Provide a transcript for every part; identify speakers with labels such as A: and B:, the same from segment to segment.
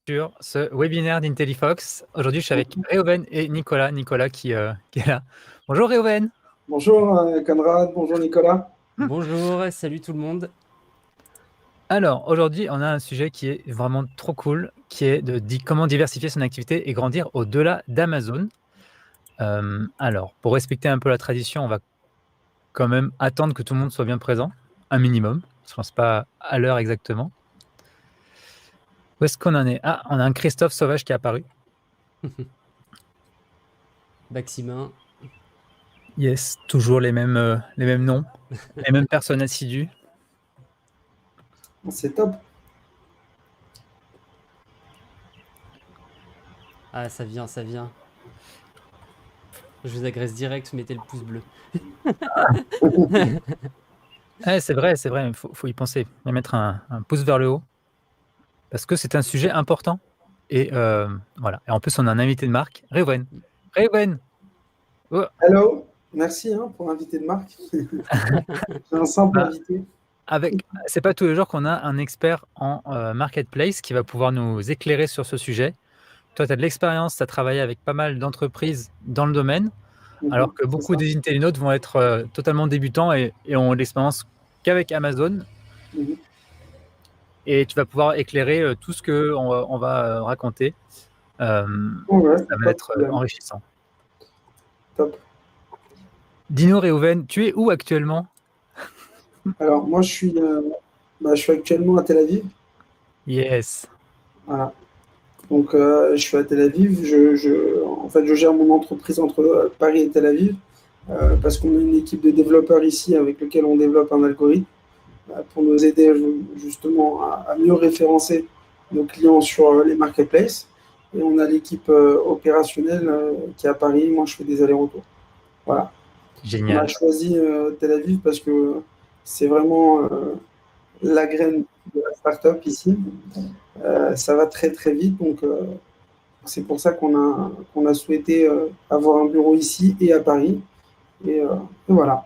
A: sur ce webinaire d'Intellifox. Aujourd'hui, je suis avec Réoven et Nicolas. Nicolas qui est là. Bonjour Réoven.
B: Bonjour Conrad, bonjour Nicolas.
C: Bonjour, salut tout le monde.
A: Alors, aujourd'hui, on a un sujet qui est vraiment trop cool, qui est de comment diversifier son activité et grandir au-delà d'Amazon. Alors, pour respecter un peu la tradition, on va quand même attendre que tout le monde soit bien présent, un minimum. Je ne pense pas à l'heure exactement. Où est-ce qu'on en est? Ah, on a un Christophe Sauvage qui est apparu.
C: Maximin.
A: Yes, toujours les mêmes noms, les mêmes personnes assidues.
B: C'est top.
C: Ah, ça vient. Je vous agresse direct, mettez le pouce bleu.
A: C'est vrai, il faut y penser, et mettre un pouce vers le haut, parce que c'est un sujet important. Et voilà. Et en plus, on a un invité de marque, Réoven. Oh.
B: Hello, merci pour l'invité de marque. C'est un simple invité.
A: C'est pas tous les jours qu'on a un expert en marketplace qui va pouvoir nous éclairer sur ce sujet. Toi, tu as de l'expérience, tu as travaillé avec pas mal d'entreprises dans le domaine, alors que beaucoup des internautes vont être totalement débutants et ont l'expérience qu'avec Amazon. Et tu vas pouvoir éclairer tout ce qu'on va raconter. Ça va être enrichissant.
B: Top.
A: Dis-nous, Réoven, tu es où actuellement?
B: Alors, moi, je suis actuellement à Tel Aviv.
A: Yes.
B: Voilà. Donc, je suis à Tel Aviv. En fait, je gère mon entreprise entre Paris et Tel Aviv parce qu'on a une équipe de développeurs ici avec lequel on développe un algorithme pour nous aider justement à mieux référencer nos clients sur les marketplaces. Et on a l'équipe opérationnelle qui est à Paris. Moi, je fais des allers-retours. Voilà.
A: Génial.
B: On a choisi Tel Aviv parce que c'est vraiment la graine de la start-up ici. Ça va très très vite, donc c'est pour ça qu'on a souhaité avoir un bureau ici et à Paris. Et voilà.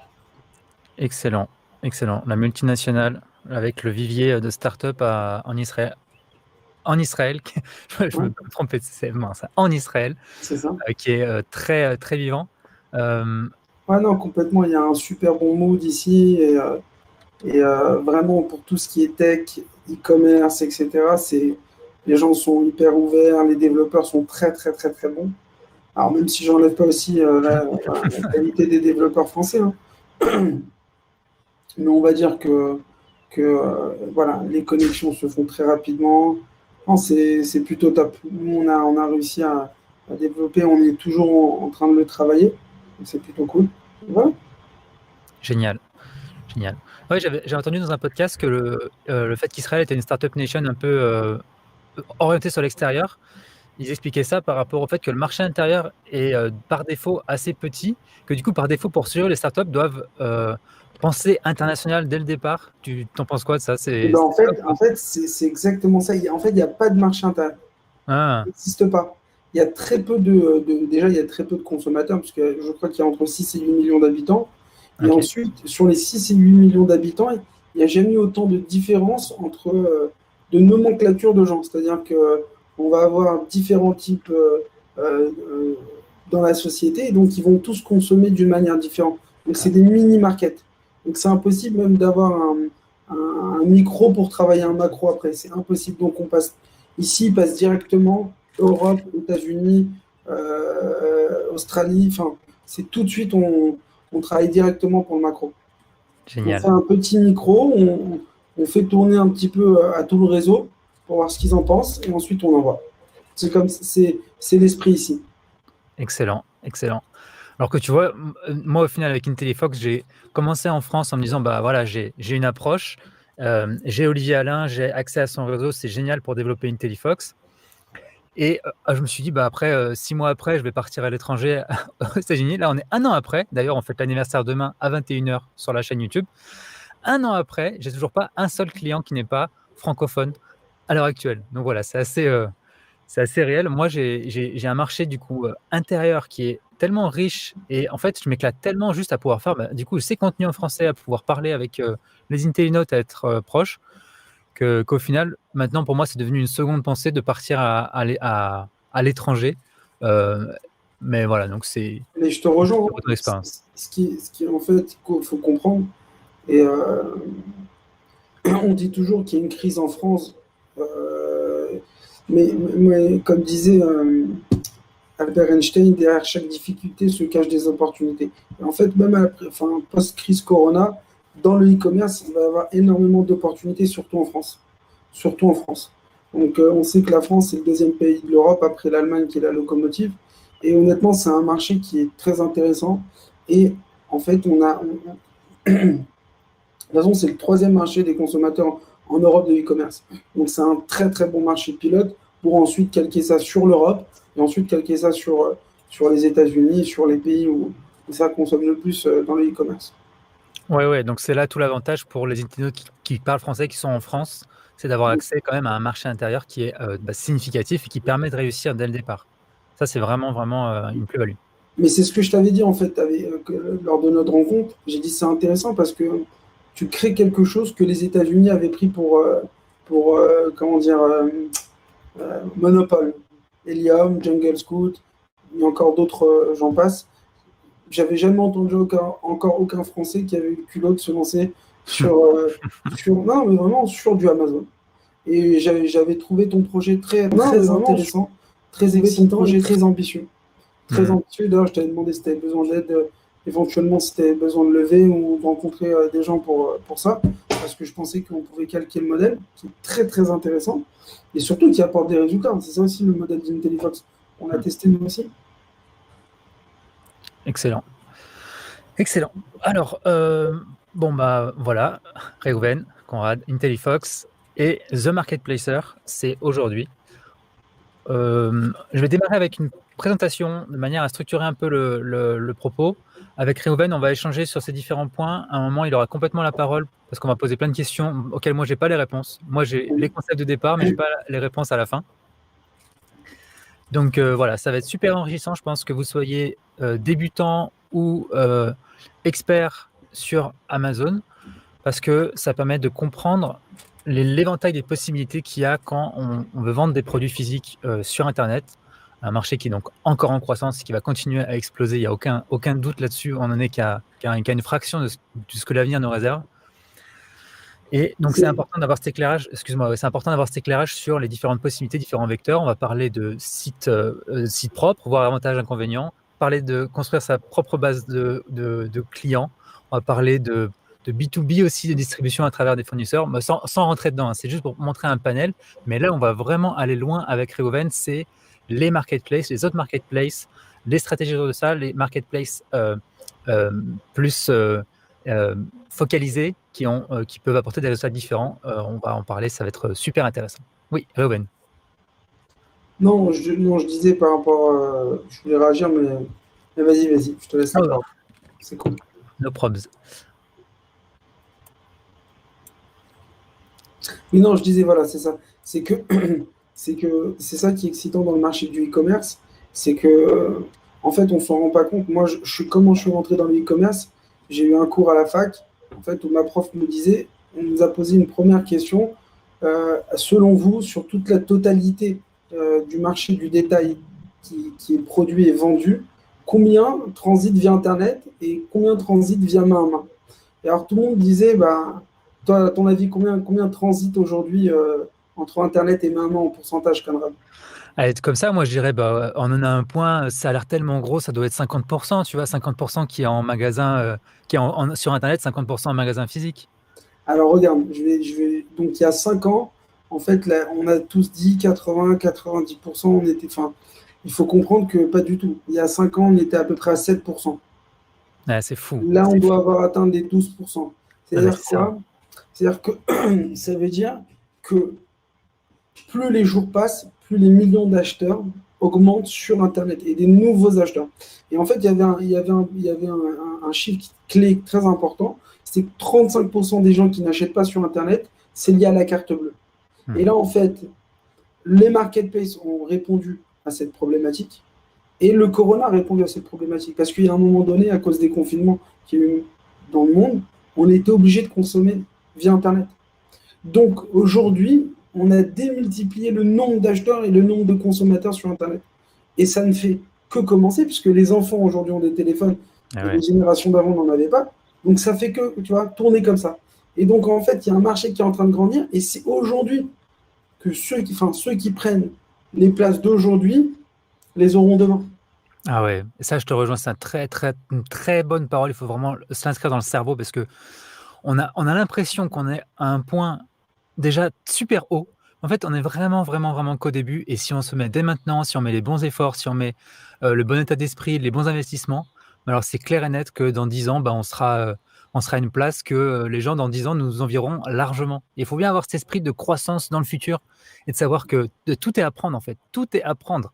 A: Excellent. La multinationale avec le vivier de start-up en Israël. Je me trompe, c'est mince. En Israël,
B: c'est ça.
A: Qui est très très vivant.
B: Ouais, non, complètement. Il y a un super bon mood ici et vraiment pour tout ce qui est tech, e-commerce, etc. Les gens sont hyper ouverts, les développeurs sont très très très très bons. Alors même si j'enlève pas aussi la qualité des développeurs français, mais on va dire que voilà, les connexions se font très rapidement. C'est plutôt top. Nous, on a réussi à développer, on est toujours en train de le travailler, donc c'est plutôt cool. Voilà.
A: Génial. Ouais, j'ai entendu dans un podcast que le fait qu'Israël était une startup nation un peu orientée sur l'extérieur, ils expliquaient ça par rapport au fait que le marché intérieur est par défaut assez petit, que du coup, par défaut, pour survivre, les startups doivent penser international dès le départ. Tu t'en penses quoi de ça?
B: En fait, c'est exactement ça. En fait, il n'y a pas de marché intérieur. Ça n'existe pas. Il y a très peu déjà, il y a très peu de consommateurs, parce que je crois qu'il y a entre 6 et 8 millions d'habitants. Et ensuite, sur les 6 et 8 millions d'habitants, il n'y a jamais eu autant de différence entre de nomenclature de gens. C'est-à-dire qu'on va avoir différents types dans la société, et donc ils vont tous consommer d'une manière différente. Donc c'est des mini-markets. Donc c'est impossible même d'avoir un micro pour travailler un macro après. C'est impossible. Donc ici, il passe directement Europe, États-Unis, Australie. Enfin, c'est tout de suite, on travaille directement pour le macro.
A: Génial.
B: On fait un petit micro, on fait tourner un petit peu à tout le réseau pour voir ce qu'ils en pensent et ensuite on envoie. C'est l'esprit ici.
A: Excellent. Alors que tu vois, moi au final avec Intellifox, j'ai commencé en France en me disant bah voilà, j'ai une approche, j'ai Olivier Alain, j'ai accès à son réseau, c'est génial pour développer Intellifox. Et je me suis dit, bah après, 6 mois après, je vais partir à l'étranger aux États-Unis. Là, on est 1 an après. D'ailleurs, on fête l'anniversaire demain à 21h sur la chaîne YouTube. 1 an après, j'ai toujours pas un seul client qui n'est pas francophone à l'heure actuelle. Donc voilà, c'est assez réel. Moi, j'ai un marché du coup intérieur qui est tellement riche et en fait, je m'éclate tellement juste à pouvoir faire du coup ces contenus en français, à pouvoir parler avec les internautes, à être proche, qu'au final, maintenant, pour moi, c'est devenu une seconde pensée de partir à l'étranger. Mais voilà, donc c'est
B: Mais je te rejoins.
A: votre expérience.
B: Ce qui en fait, qu'il faut comprendre, et on dit toujours qu'il y a une crise en France, mais comme disait Albert Einstein, derrière chaque difficulté se cachent des opportunités. Et en fait, même post-crise Corona, dans le e-commerce, il va y avoir énormément d'opportunités, surtout en France. Surtout en France. Donc, on sait que la France est le deuxième pays de l'Europe après l'Allemagne qui est la locomotive. Et honnêtement, c'est un marché qui est très intéressant. Et en fait, de toute façon, c'est le troisième marché des consommateurs en Europe de e-commerce. Donc, c'est un très, très bon marché pilote pour ensuite calquer ça sur l'Europe et ensuite calquer ça sur les États-Unis, sur les pays où ça consomme le plus dans le e-commerce.
A: Ouais, donc c'est là tout l'avantage pour les internautes qui parlent français, qui sont en France, c'est d'avoir accès quand même à un marché intérieur qui est significatif et qui permet de réussir dès le départ. Ça, c'est vraiment, vraiment une plus-value.
B: Mais c'est ce que je t'avais dit en fait lors de notre rencontre. J'ai dit c'est intéressant parce que tu crées quelque chose que les États-Unis avaient pris pour comment dire, Monopole. Helium, Jungle Scout, il y a encore d'autres, j'en passe. J'avais jamais entendu encore aucun Français qui avait eu le culot de se lancer non, mais vraiment sur du Amazon. Et j'avais trouvé ton projet très intéressant, très excitant et très ambitieux. Très ambitieux. D'ailleurs, je t'avais demandé si tu avais besoin d'aide, éventuellement si tu avais besoin de lever ou de rencontrer des gens pour ça, parce que je pensais qu'on pouvait calquer le modèle, qui est très très intéressant, et surtout qui apporte des résultats. C'est ça aussi le modèle d'IntelliFox. On l'a testé nous aussi.
A: Excellent. Alors, voilà, Reuven, Conrad, IntelliFox et The Marketplacer, c'est aujourd'hui. Je vais démarrer avec une présentation de manière à structurer un peu le propos. Avec Reuven, on va échanger sur ces différents points. À un moment, il aura complètement la parole parce qu'on va poser plein de questions auxquelles moi, je n'ai pas les réponses. Moi, j'ai les concepts de départ, mais je n'ai pas les réponses à la fin. Donc voilà, ça va être super enrichissant. Je pense que vous soyez débutant ou expert sur Amazon parce que ça permet de comprendre l'éventail des possibilités qu'il y a quand on veut vendre des produits physiques sur Internet. Un marché qui est donc encore en croissance et qui va continuer à exploser. Il n'y a aucun doute là-dessus. On en est qu'à une fraction de ce que l'avenir nous réserve. Et donc, c'est important d'avoir cet éclairage. Excuse-moi, c'est important d'avoir cet éclairage sur les différentes possibilités, différents vecteurs. On va parler de sites propres, voire avantages, inconvénients. Parler de construire sa propre base de clients. On va parler de B2B aussi, de distribution à travers des fournisseurs, sans rentrer dedans. Hein. C'est juste pour montrer un panel. Mais là, on va vraiment aller loin avec Reuven. C'est les marketplaces, les autres marketplaces, les stratégies de ça, les marketplaces plus focalisés qui peuvent apporter des résultats différents. On va en parler, ça va être super intéressant. Oui, Reuven.
B: Non, je disais par rapport je voulais réagir, mais vas-y, je te laisse la parole. C'est cool.
A: No probs.
B: Mais non, je disais, voilà, c'est ça. C'est c'est ça qui est excitant dans le marché du e-commerce, c'est que, en fait, on ne s'en rend pas compte. Moi, comment je suis rentré dans le e-commerce, j'ai eu un cours à la fac, en fait, où ma prof me disait, on nous a posé une première question, selon vous, sur toute la totalité du marché du détail qui est produit et vendu, combien transite via Internet et combien transite via main à main? Et alors, tout le monde disait, toi, à ton avis, combien transite aujourd'hui entre Internet et main à main en pourcentage, Conrad?
A: Allez, comme ça, moi je dirais, on en a un point, ça a l'air tellement gros, ça doit être 50%, tu vois, 50% qui est en magasin, qui est sur Internet, 50% en magasin physique.
B: Alors regarde, donc il y a 5 ans, en fait, là, on a tous dit 80-90%, il faut comprendre que pas du tout. Il y a 5 ans, on était à peu près à 7%.
A: Ouais, c'est fou.
B: Là, on doit avoir atteint les 12%. C'est-à-dire quoi? C'est-à-dire que ça veut dire que plus les jours passent, plus les millions d'acheteurs augmentent sur Internet et des nouveaux acheteurs. Et en fait, il y avait un chiffre clé très important, c'est que 35% des gens qui n'achètent pas sur Internet, c'est lié à la carte bleue. Et là, en fait, les marketplaces ont répondu à cette problématique et le Corona a répondu à cette problématique parce qu'il y a un moment donné, à cause des confinements qu'il y a eu dans le monde, on était obligé de consommer via Internet. Donc aujourd'hui, on a démultiplié le nombre d'acheteurs et le nombre de consommateurs sur Internet. Et ça ne fait que commencer, puisque les enfants aujourd'hui ont des téléphones
A: Ah
B: et
A: ouais.
B: les générations d'avant n'en avaient pas. Donc ça fait que, tu vois, tourner comme ça. Et donc en fait, il y a un marché qui est en train de grandir, et c'est aujourd'hui que ceux qui prennent les places d'aujourd'hui les auront demain.
A: Ah ouais, et ça je te rejoins, c'est une très bonne parole, il faut vraiment s'inscrire dans le cerveau parce que on a l'impression qu'on est à un point déjà super haut. En fait, on est vraiment qu'au début et si on se met dès maintenant, si on met les bons efforts, si on met, le bon état d'esprit, les bons investissements, alors c'est clair et net que dans 10 ans, bah, on sera à une place que, les gens dans 10 ans nous envieront largement. Il faut bien avoir cet esprit de croissance dans le futur et de savoir que tout est à prendre en fait, tout est à prendre.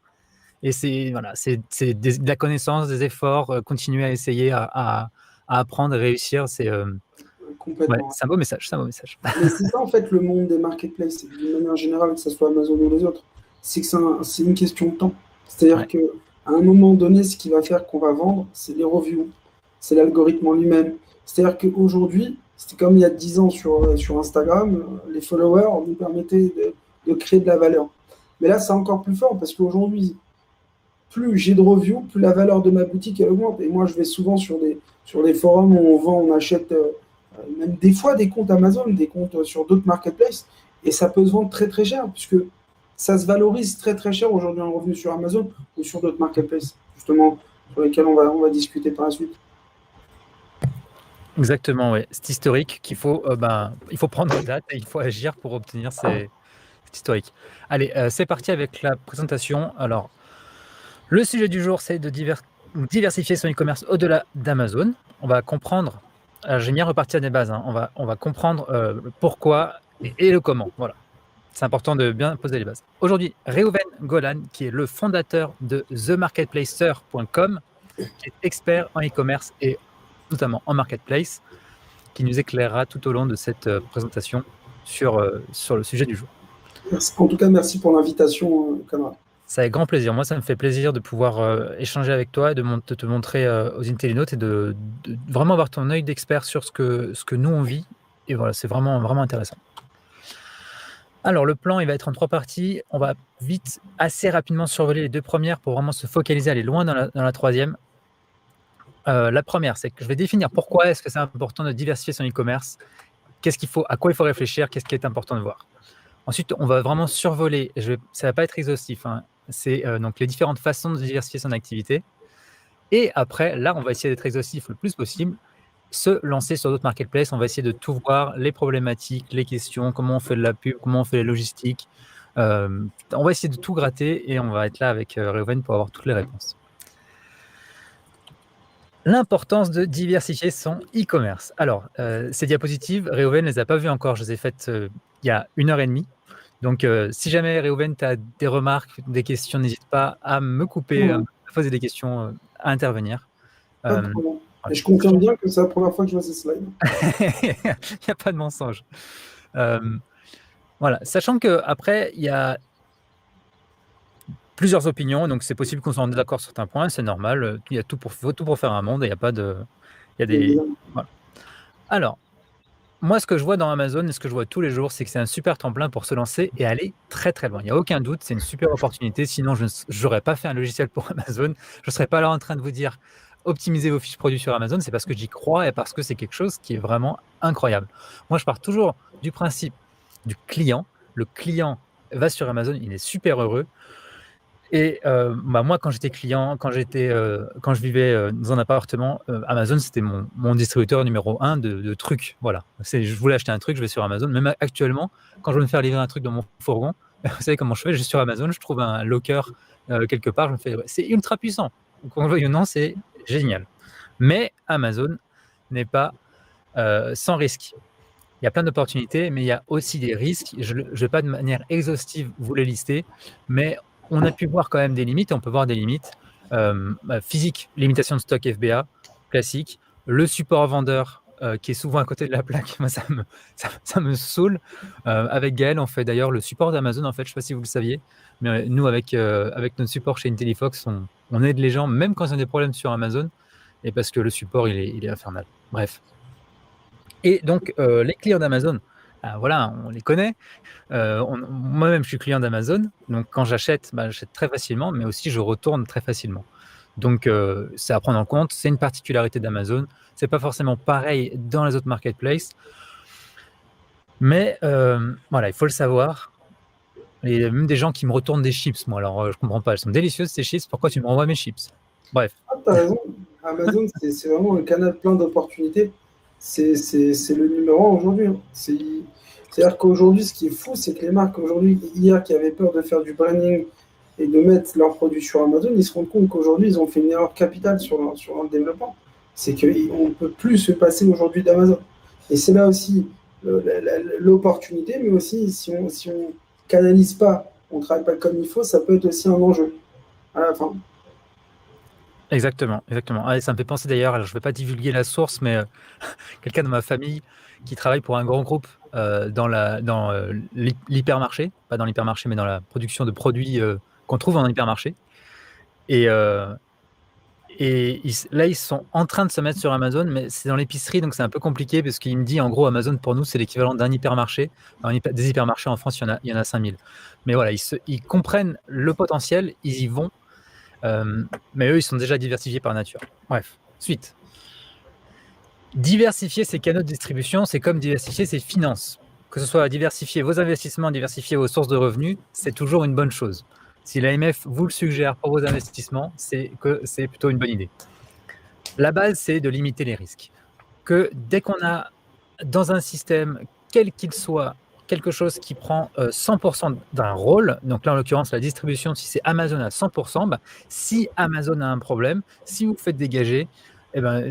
A: Et c'est voilà, de la connaissance, des efforts, continuer à essayer à apprendre et réussir, ouais,
B: Complètement.
A: c'est un beau message, c'est un beau message.
B: Mais c'est ça, en fait, le monde des marketplaces, d'une manière générale, que ce soit Amazon ou les autres, c'est que c'est une question de temps. C'est-à-dire
A: Ouais,
B: qu'à un moment donné, ce qui va faire qu'on va vendre, c'est les reviews, c'est l'algorithme en lui-même. C'est-à-dire qu'aujourd'hui, c'était comme il y a 10 ans sur Instagram, les followers nous permettaient de créer de la valeur. Mais là, c'est encore plus fort parce qu'aujourd'hui, plus j'ai de reviews, plus la valeur de ma boutique elle augmente. Et moi, je vais souvent sur des forums où on vend, on achète même des fois des comptes Amazon, des comptes sur d'autres marketplaces, et ça peut se vendre très très cher, puisque ça se valorise très très cher aujourd'hui un revenu sur Amazon ou sur d'autres marketplaces, justement, sur lesquels on va discuter par la suite.
A: exactement, ouais. C'est historique qu'il faut, il faut prendre date et il faut agir pour obtenir c'est historique. Allez, c'est parti avec la présentation. Alors, le sujet du jour, c'est de diversifier son e-commerce au-delà d'Amazon. On va comprendre, j'aime bien repartir des bases, hein. On va comprendre le pourquoi et le comment. Voilà. C'est important de bien poser les bases. Aujourd'hui, Reuven Golan, qui est le fondateur de themarketplacer.com, qui est expert en e-commerce et notamment en marketplace, qui nous éclairera tout au long de cette présentation sur le sujet du jour.
B: Merci. En tout cas, merci pour l'invitation, Conrad.
A: C'est avec grand plaisir. Moi, ça me fait plaisir de pouvoir échanger avec toi et de te montrer aux internautes et de vraiment avoir ton œil d'expert sur ce que nous on vit. Et voilà, c'est vraiment intéressant. Alors, le plan, il va être en 3 parties. On va vite, assez rapidement survoler les 2 premières pour vraiment se focaliser, aller loin dans la troisième. La première, c'est que je vais définir pourquoi est-ce que c'est important de diversifier son e-commerce, à quoi il faut réfléchir, qu'est-ce qui est important de voir. Ensuite, on va vraiment survoler, ça ne va pas être exhaustif, hein, c'est donc les différentes façons de diversifier son activité. Et après, là, on va essayer d'être exhaustif le plus possible, se lancer sur d'autres marketplaces, on va essayer de tout voir, les problématiques, les questions, comment on fait de la pub, comment on fait les logistiques. On va essayer de tout gratter et on va être là avec Reuven pour avoir toutes les réponses. L'importance de diversifier son e-commerce. Alors, ces diapositives, Reuven ne les a pas vues encore, je les ai faites il y a 1h30. Donc, si jamais, Reuven, tu as des remarques, des questions, n'hésite pas à me couper, à me poser des questions, à intervenir.
B: Pas de problème. Et je confirme bien que c'est la première fois que je vois ces slides.
A: Il n'y a pas de mensonge. Voilà. Sachant qu'après, il y a plusieurs opinions, donc c'est possible qu'on soit en désaccord sur certains points, c'est normal. Il y a faut tout pour faire un monde et il y a pas de. Il y a des. Voilà. Alors, moi, ce que je vois dans Amazon et ce que je vois tous les jours, c'est que c'est un super tremplin pour se lancer et aller très très loin. Il n'y a aucun doute, c'est une super opportunité. Sinon, je n'aurais pas fait un logiciel pour Amazon. Je ne serais pas là en train de vous dire optimisez vos fiches produits sur Amazon. C'est parce que j'y crois et parce que c'est quelque chose qui est vraiment incroyable. Moi, je pars toujours du principe du client. Le client va sur Amazon, il est super heureux. Et moi, quand j'étais client, quand je vivais dans un appartement, Amazon, c'était mon distributeur numéro 1 de trucs. Voilà. Je voulais acheter un truc, je vais sur Amazon. Même actuellement, quand je veux me faire livrer un truc dans mon fourgon, vous savez comment je fais? Je vais sur Amazon, je trouve un locker quelque part, je me fais livrer. C'est ultra puissant. Donc, on le veuille ou non, c'est génial. Mais Amazon n'est pas sans risque. Il y a plein d'opportunités, mais il y a aussi des risques. Je ne vais pas de manière exhaustive vous les lister, mais on a pu voir quand même des limites, et on peut voir des limites physiques, limitation de stock FBA, classique, le support vendeur qui est souvent à côté de la plaque, moi, ça me saoule. Avec Gaël, on fait d'ailleurs le support d'Amazon, en fait, je ne sais pas si vous le saviez, mais nous, avec notre support chez Intellifox, on aide les gens, même quand ils ont des problèmes sur Amazon, et parce que le support, il est infernal. Bref. Et donc, les clients d'Amazon, voilà, on les connaît. Moi-même, je suis client d'Amazon, donc quand j'achète, j'achète très facilement, mais aussi je retourne très facilement. Donc, c'est à prendre en compte. C'est une particularité d'Amazon. C'est pas forcément pareil dans les autres marketplaces, mais voilà, il faut le savoir. Il y a même des gens qui me retournent des chips, moi. Alors, je comprends pas. Elles sont délicieuses ces chips. Pourquoi tu me renvoies mes chips? Bref.
B: Ah, t'as raison. Amazon, c'est vraiment un canal plein d'opportunités. C'est le numéro un aujourd'hui, hein. C'est-à-dire qu'aujourd'hui, ce qui est fou, c'est que les marques aujourd'hui, hier, qui avaient peur de faire du branding et de mettre leurs produits sur Amazon, ils se rendent compte qu'aujourd'hui, ils ont fait une erreur capitale sur leur développement. C'est qu'on ne peut plus se passer aujourd'hui d'Amazon. Et c'est là aussi l'opportunité, mais aussi si on canalise pas, on ne travaille pas comme il faut, ça peut être aussi un enjeu à la fin.
A: Exactement, exactement. Ah, et ça me fait penser d'ailleurs, alors je ne vais pas divulguer la source, mais quelqu'un de ma famille qui travaille pour un grand groupe dans l'hypermarché, pas dans l'hypermarché, mais dans la production de produits qu'on trouve en hypermarché. Et là, ils sont en train de se mettre sur Amazon, mais c'est dans l'épicerie, donc c'est un peu compliqué parce qu'il me dit, en gros, Amazon pour nous, c'est l'équivalent d'un hypermarché. Des hypermarchés en France, il y en a 5000. Mais voilà, ils comprennent le potentiel, ils y vont. Mais eux, ils sont déjà diversifiés par nature. Bref, suite. Diversifier ses canaux de distribution, c'est comme diversifier ses finances. Que ce soit diversifier vos investissements, diversifier vos sources de revenus, c'est toujours une bonne chose. Si l'AMF vous le suggère pour vos investissements, c'est que c'est plutôt une bonne idée. La base, c'est de limiter les risques. Que dès qu'on a dans un système, quel qu'il soit, quelque chose qui prend 100% d'un rôle, donc là en l'occurrence la distribution, si c'est Amazon à 100%, si Amazon a un problème, si vous faites dégager,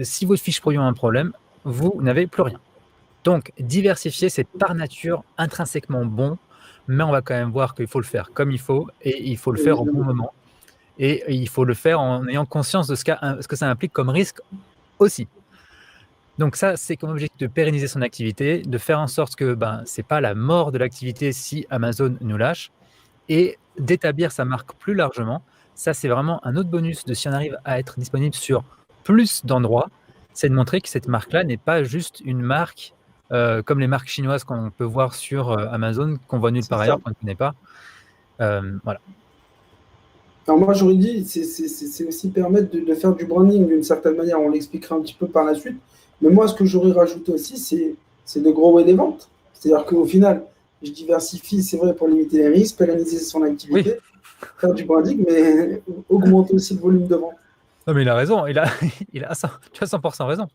A: si votre fiche produit a un problème, vous n'avez plus rien. Donc diversifier, c'est par nature intrinsèquement bon, mais on va quand même voir qu'il faut le faire comme il faut, et il faut le faire au bon moment, et il faut le faire en ayant conscience de ce que ça implique comme risque aussi. Donc ça, c'est comme objectif de pérenniser son activité, de faire en sorte que c'est pas la mort de l'activité si Amazon nous lâche, et d'établir sa marque plus largement. Ça, c'est vraiment un autre bonus de si on arrive à être disponible sur plus d'endroits, c'est de montrer que cette marque-là n'est pas juste une marque comme les marques chinoises qu'on peut voir sur Amazon, qu'on voit nulle part ailleurs, qu'on ne connaît pas. Voilà.
B: Alors moi, j'aurais dit, c'est aussi permettre de faire du branding d'une certaine manière. On l'expliquera un petit peu par la suite. Mais moi, ce que j'aurais rajouté aussi, c'est de grower des ventes. C'est-à-dire qu'au final, je diversifie, c'est vrai, pour limiter les risques, pérenniser son activité, faire du branding, mais augmenter aussi le volume de vente.
A: Non, mais il a raison. Tu as 100% raison.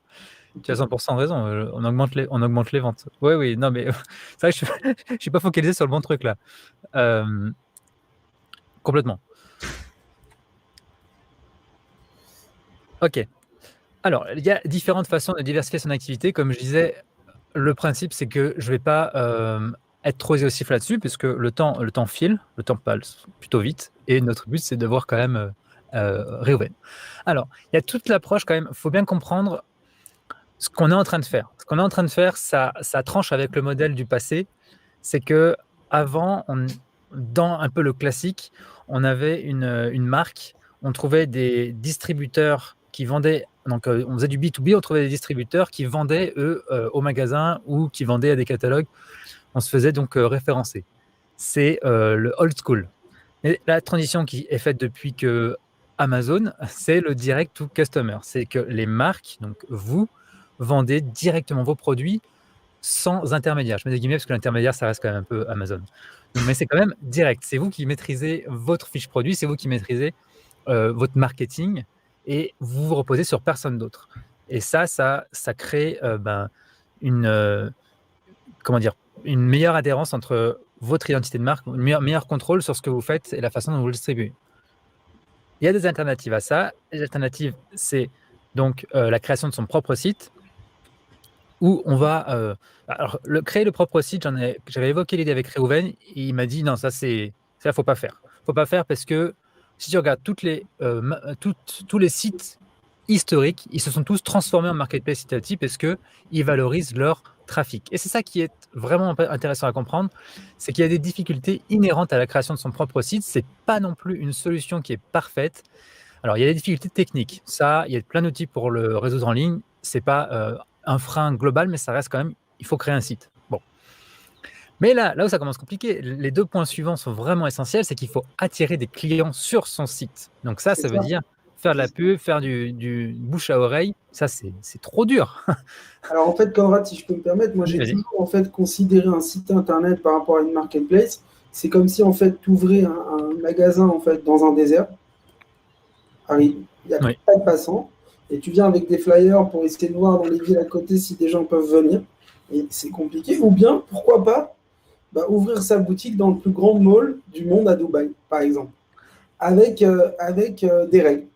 A: Tu as 100% raison. On augmente les ventes. Oui. Non, mais c'est vrai que je ne suis pas focalisé sur le bon truc là. Complètement. Ok. Alors, il y a différentes façons de diversifier son activité. Comme je disais, le principe, c'est que je ne vais pas être trop exhaustif là-dessus, puisque le temps file, le temps passe plutôt vite, et notre but, c'est de voir quand même réouvrir. Alors, il y a toute l'approche quand même. Il faut bien comprendre ce qu'on est en train de faire. Ce qu'on est en train de faire, ça tranche avec le modèle du passé. C'est que avant, dans un peu le classique, on avait une marque, on trouvait des distributeurs qui vendaient, donc on faisait du B2B, on trouvait des distributeurs qui vendaient, eux, au magasin ou qui vendaient à des catalogues. On se faisait donc référencer. C'est le old school. Et la transition qui est faite depuis que Amazon, c'est le direct to customer. C'est que les marques, donc vous, vendez directement vos produits sans intermédiaire. Je mets des guillemets parce que l'intermédiaire, ça reste quand même un peu Amazon. Mais c'est quand même direct. C'est vous qui maîtrisez votre fiche produit, c'est vous qui maîtrisez votre marketing, et vous vous reposez sur personne d'autre. Et ça crée une meilleure adhérence entre votre identité de marque, un meilleur contrôle sur ce que vous faites et la façon dont vous le distribuez. Il y a des alternatives à ça. Les alternatives, c'est donc la création de son propre site, où on va... créer le propre site, j'avais évoqué l'idée avec Réhouven, et il m'a dit non, ça, faut pas faire. Faut pas faire parce que si tu regardes tous les sites historiques, ils se sont tous transformés en marketplace petit parce qu'ils valorisent leur trafic. Et c'est ça qui est vraiment intéressant à comprendre, c'est qu'il y a des difficultés inhérentes à la création de son propre site. C'est pas non plus une solution qui est parfaite. Alors, il y a des difficultés techniques. Ça, il y a plein d'outils pour le résoudre en ligne. C'est pas un frein global, mais ça reste quand même, il faut créer un site. Bon. Mais là où ça commence compliqué, les 2 points suivants sont vraiment essentiels, c'est qu'il faut attirer des clients sur son site. Donc ça
B: C'est
A: veut
B: ça.
A: dire faire de la pub, faire du bouche à oreille. Ça, c'est trop dur.
B: Alors en fait, Conrad, si je peux me permettre, moi j'ai
A: Vas-y.
B: toujours en fait considéré un site internet par rapport à une marketplace, c'est comme si en fait tu ouvrais un magasin en fait dans un désert. Il n'y a
A: Oui.
B: pas de passants et tu viens avec des flyers pour essayer de voir dans les villes à côté si des gens peuvent venir. Et c'est compliqué. Ou bien, pourquoi pas, ouvrir sa boutique dans le plus grand mall du monde à Dubaï, par exemple, avec des règles.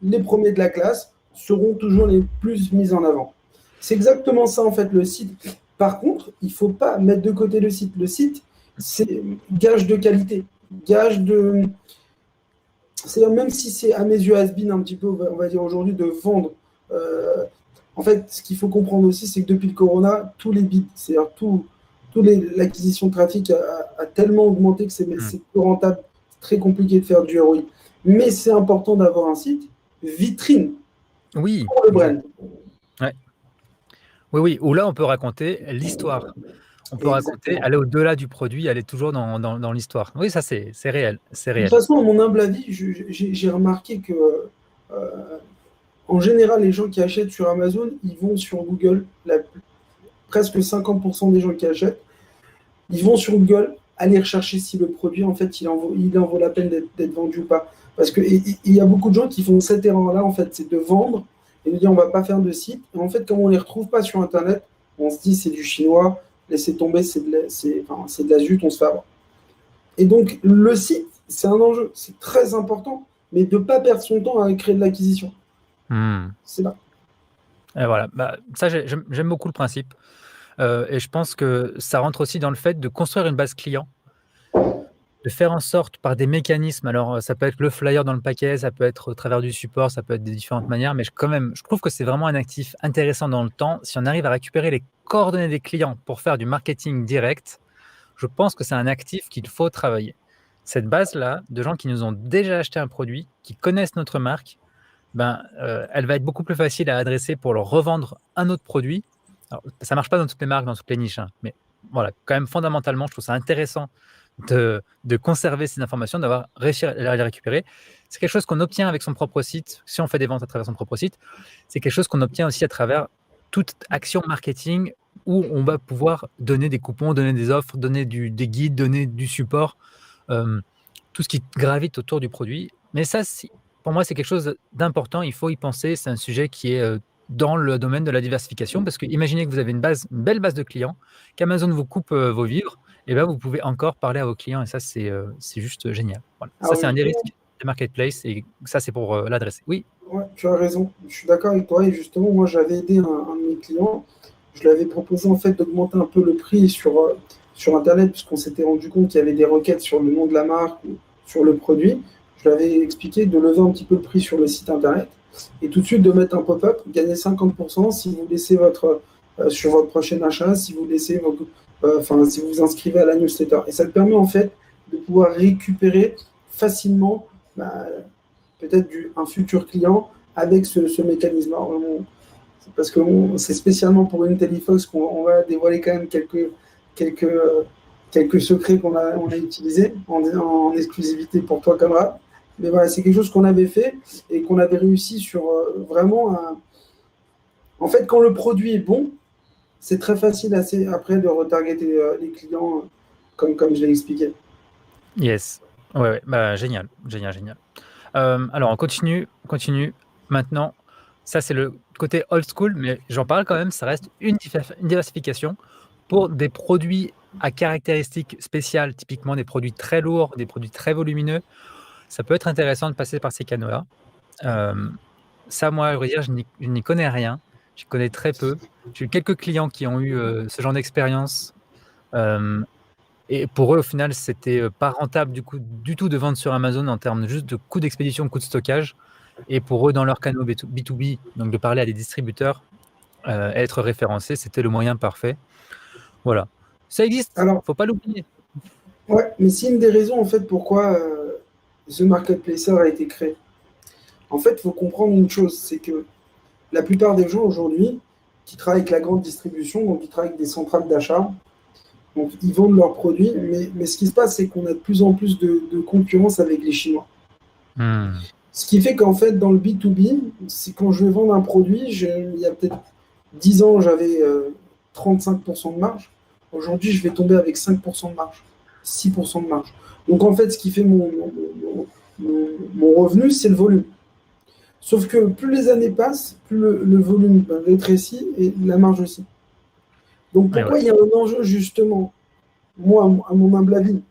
B: Les premiers de la classe seront toujours les plus mis en avant. C'est exactement ça, en fait, le site. Par contre, il ne faut pas mettre de côté le site. Le site, c'est gage de qualité, gage de... C'est-à-dire, même si c'est à mes yeux has-been un petit peu, on va dire aujourd'hui, de vendre. En fait, ce qu'il faut comprendre aussi, c'est que depuis le corona, tous les bits, c'est-à-dire l'acquisition de trafic a tellement augmenté que c'est plus rentable, c'est très compliqué de faire du ROI. Mais c'est important d'avoir un site vitrine
A: Oui.
B: pour le brand.
A: Ouais. Oui, où là, on peut raconter l'histoire. On peut raconter, aller au-delà du produit, aller toujours dans l'histoire. Oui, ça, c'est réel. C'est
B: De
A: réel.
B: toute façon, à mon humble avis, j'ai remarqué que, en général, les gens qui achètent sur Amazon, ils vont sur Google. Presque 50% des gens qui achètent, ils vont sur Google aller rechercher si le produit, en fait, il en vaut la peine d'être vendu ou pas. Parce qu'il y a beaucoup de gens qui font cette erreur-là, en fait, c'est de vendre et de dire on ne va pas faire de site. Et en fait, comme on ne les retrouve pas sur Internet, on se dit c'est du chinois, laissez tomber, c'est de la zut, on se fait avoir. Et donc, le site, c'est un enjeu, c'est très important, mais de ne pas perdre son temps à créer de l'acquisition. C'est là.
A: Et voilà, ça, j'aime beaucoup le principe. Et je pense que ça rentre aussi dans le fait de construire une base client, de faire en sorte par des mécanismes, alors ça peut être le flyer dans le paquet, ça peut être au travers du support, ça peut être de différentes manières, mais je trouve que c'est vraiment un actif intéressant dans le temps. Si on arrive à récupérer les coordonnées des clients pour faire du marketing direct, je pense que c'est un actif qu'il faut travailler. Cette base-là, de gens qui nous ont déjà acheté un produit, qui connaissent notre marque, elle va être beaucoup plus facile à adresser pour leur revendre un autre produit. Alors, ça ne marche pas dans toutes les marques, dans toutes les niches, mais voilà, quand même fondamentalement, je trouve ça intéressant de conserver ces informations, d'avoir réussi à les récupérer. C'est quelque chose qu'on obtient avec son propre site. Si on fait des ventes à travers son propre site, c'est quelque chose qu'on obtient aussi à travers toute action marketing où on va pouvoir donner des coupons, donner des offres, donner des guides, donner du support, tout ce qui gravite autour du produit. Mais ça, pour moi, c'est quelque chose d'important. Il faut y penser. C'est un sujet qui est dans le domaine de la diversification, parce que imaginez que vous avez une belle base de clients, qu'Amazon vous coupe vos vivres, et vous pouvez encore parler à vos clients, et ça, c'est juste génial. Voilà. Ça, c'est un des risques des marketplaces, et ça, c'est pour l'adresser. Oui.
B: Ouais, tu as raison. Je suis d'accord avec toi. Et justement, moi, j'avais aidé un de mes clients. Je lui avais proposé en fait d'augmenter un peu le prix sur Internet, puisqu'on s'était rendu compte qu'il y avait des requêtes sur le nom de la marque ou sur le produit. Je lui avais expliqué de lever un petit peu le prix sur le site Internet et tout de suite de mettre un pop-up, gagner 50% si vous laissez sur votre prochain achat, si vous laissez si vous vous inscrivez à la newsletter. Et ça te permet en fait de pouvoir récupérer facilement peut-être un futur client avec ce mécanisme. Parce que c'est spécialement pour Intellifox qu'on va dévoiler quand même quelques secrets qu'on a utilisés en exclusivité pour toi, Conrad. Mais voilà, c'est quelque chose qu'on avait fait et qu'on avait réussi sur vraiment En fait, quand le produit est bon, c'est très facile après de retargeter les clients comme je l'ai expliqué.
A: Yes. Ouais. Génial. Alors, on continue. Maintenant, ça, c'est le côté old school, mais j'en parle quand même, ça reste une diversification pour des produits à caractéristiques spéciales, typiquement des produits très lourds, des produits très volumineux. Ça peut être intéressant de passer par ces canaux-là. Ça, moi, à vrai dire, je n'y connais rien. Je connais très peu. J'ai eu quelques clients qui ont eu ce genre d'expérience. Et pour eux, au final, c'était pas rentable du tout de vendre sur Amazon en termes juste de coût d'expédition, coût de stockage. Et pour eux, dans leur canal B2B, donc de parler à des distributeurs, être référencé, c'était le moyen parfait. Voilà. Ça existe, il ne faut pas l'oublier.
B: Ouais, mais c'est une des raisons en fait pourquoi The Marketplacer a été créé. En fait, il faut comprendre une chose, c'est que la plupart des gens aujourd'hui qui travaillent avec la grande distribution, donc qui travaillent avec des centrales d'achat, Donc, ils vendent leurs produits, mais ce qui se passe, c'est qu'on a de plus en plus de concurrence avec les Chinois. Ce qui fait qu'en fait, dans le B2B, c'est quand je vais vendre un produit, il y a peut-être 10 ans, j'avais 35% de marge. Aujourd'hui, je vais tomber avec 5% de marge, 6% de marge. Donc, en fait, ce qui fait mon revenu, c'est le volume. Sauf que plus les années passent, plus le volume rétrécit et la marge aussi. Donc, pourquoi il y a un enjeu, justement, moi, à mon humble avis,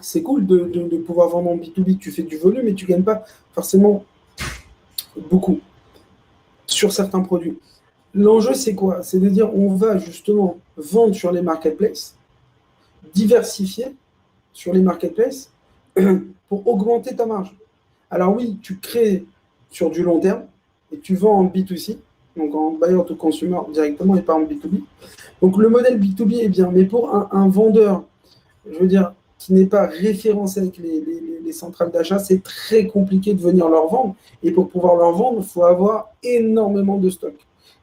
B: c'est cool de pouvoir vendre en B2B, tu fais du volume et tu ne gagnes pas forcément beaucoup sur certains produits. L'enjeu, c'est quoi? C'est de dire on va justement vendre sur les marketplaces, diversifier sur les marketplaces pour augmenter ta marge. Alors oui, tu crées sur du long terme et tu vends en B2C, donc en buyer to consumer directement et pas en B2B. Donc le modèle B2B est bien, mais pour un vendeur, je veux dire, qui n'est pas référencé avec les centrales d'achat, c'est très compliqué de venir leur vendre. Et pour pouvoir leur vendre, il faut avoir énormément de stock.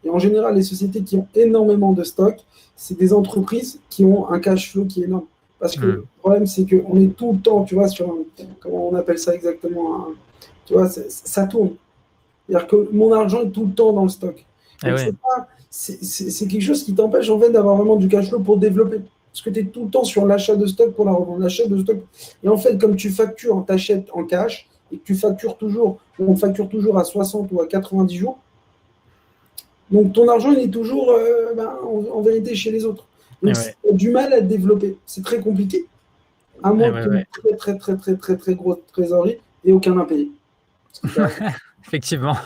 B: Et en général, les sociétés qui ont énormément de stock, c'est des entreprises qui ont un cash flow qui est énorme. Parce que le problème, c'est qu'on est tout le temps, tu vois, sur comment on appelle ça exactement, tu vois, ça tourne. C'est-à-dire que mon argent est tout le temps dans le stock. Donc, c'est quelque chose qui t'empêche en fait d'avoir vraiment du cash flow pour développer. Parce que tu es tout le temps sur l'achat de stock pour la revendre, l'achat de stock. Et en fait, comme tu factures, tu achètes en cash et que tu factures toujours, on facture toujours à 60 ou à 90 jours, donc ton argent, il est toujours en vérité chez les autres. Donc, tu as du mal à te développer. C'est très compliqué. À moins que tu aies une très grosse trésorerie et aucun impayé.
A: Effectivement.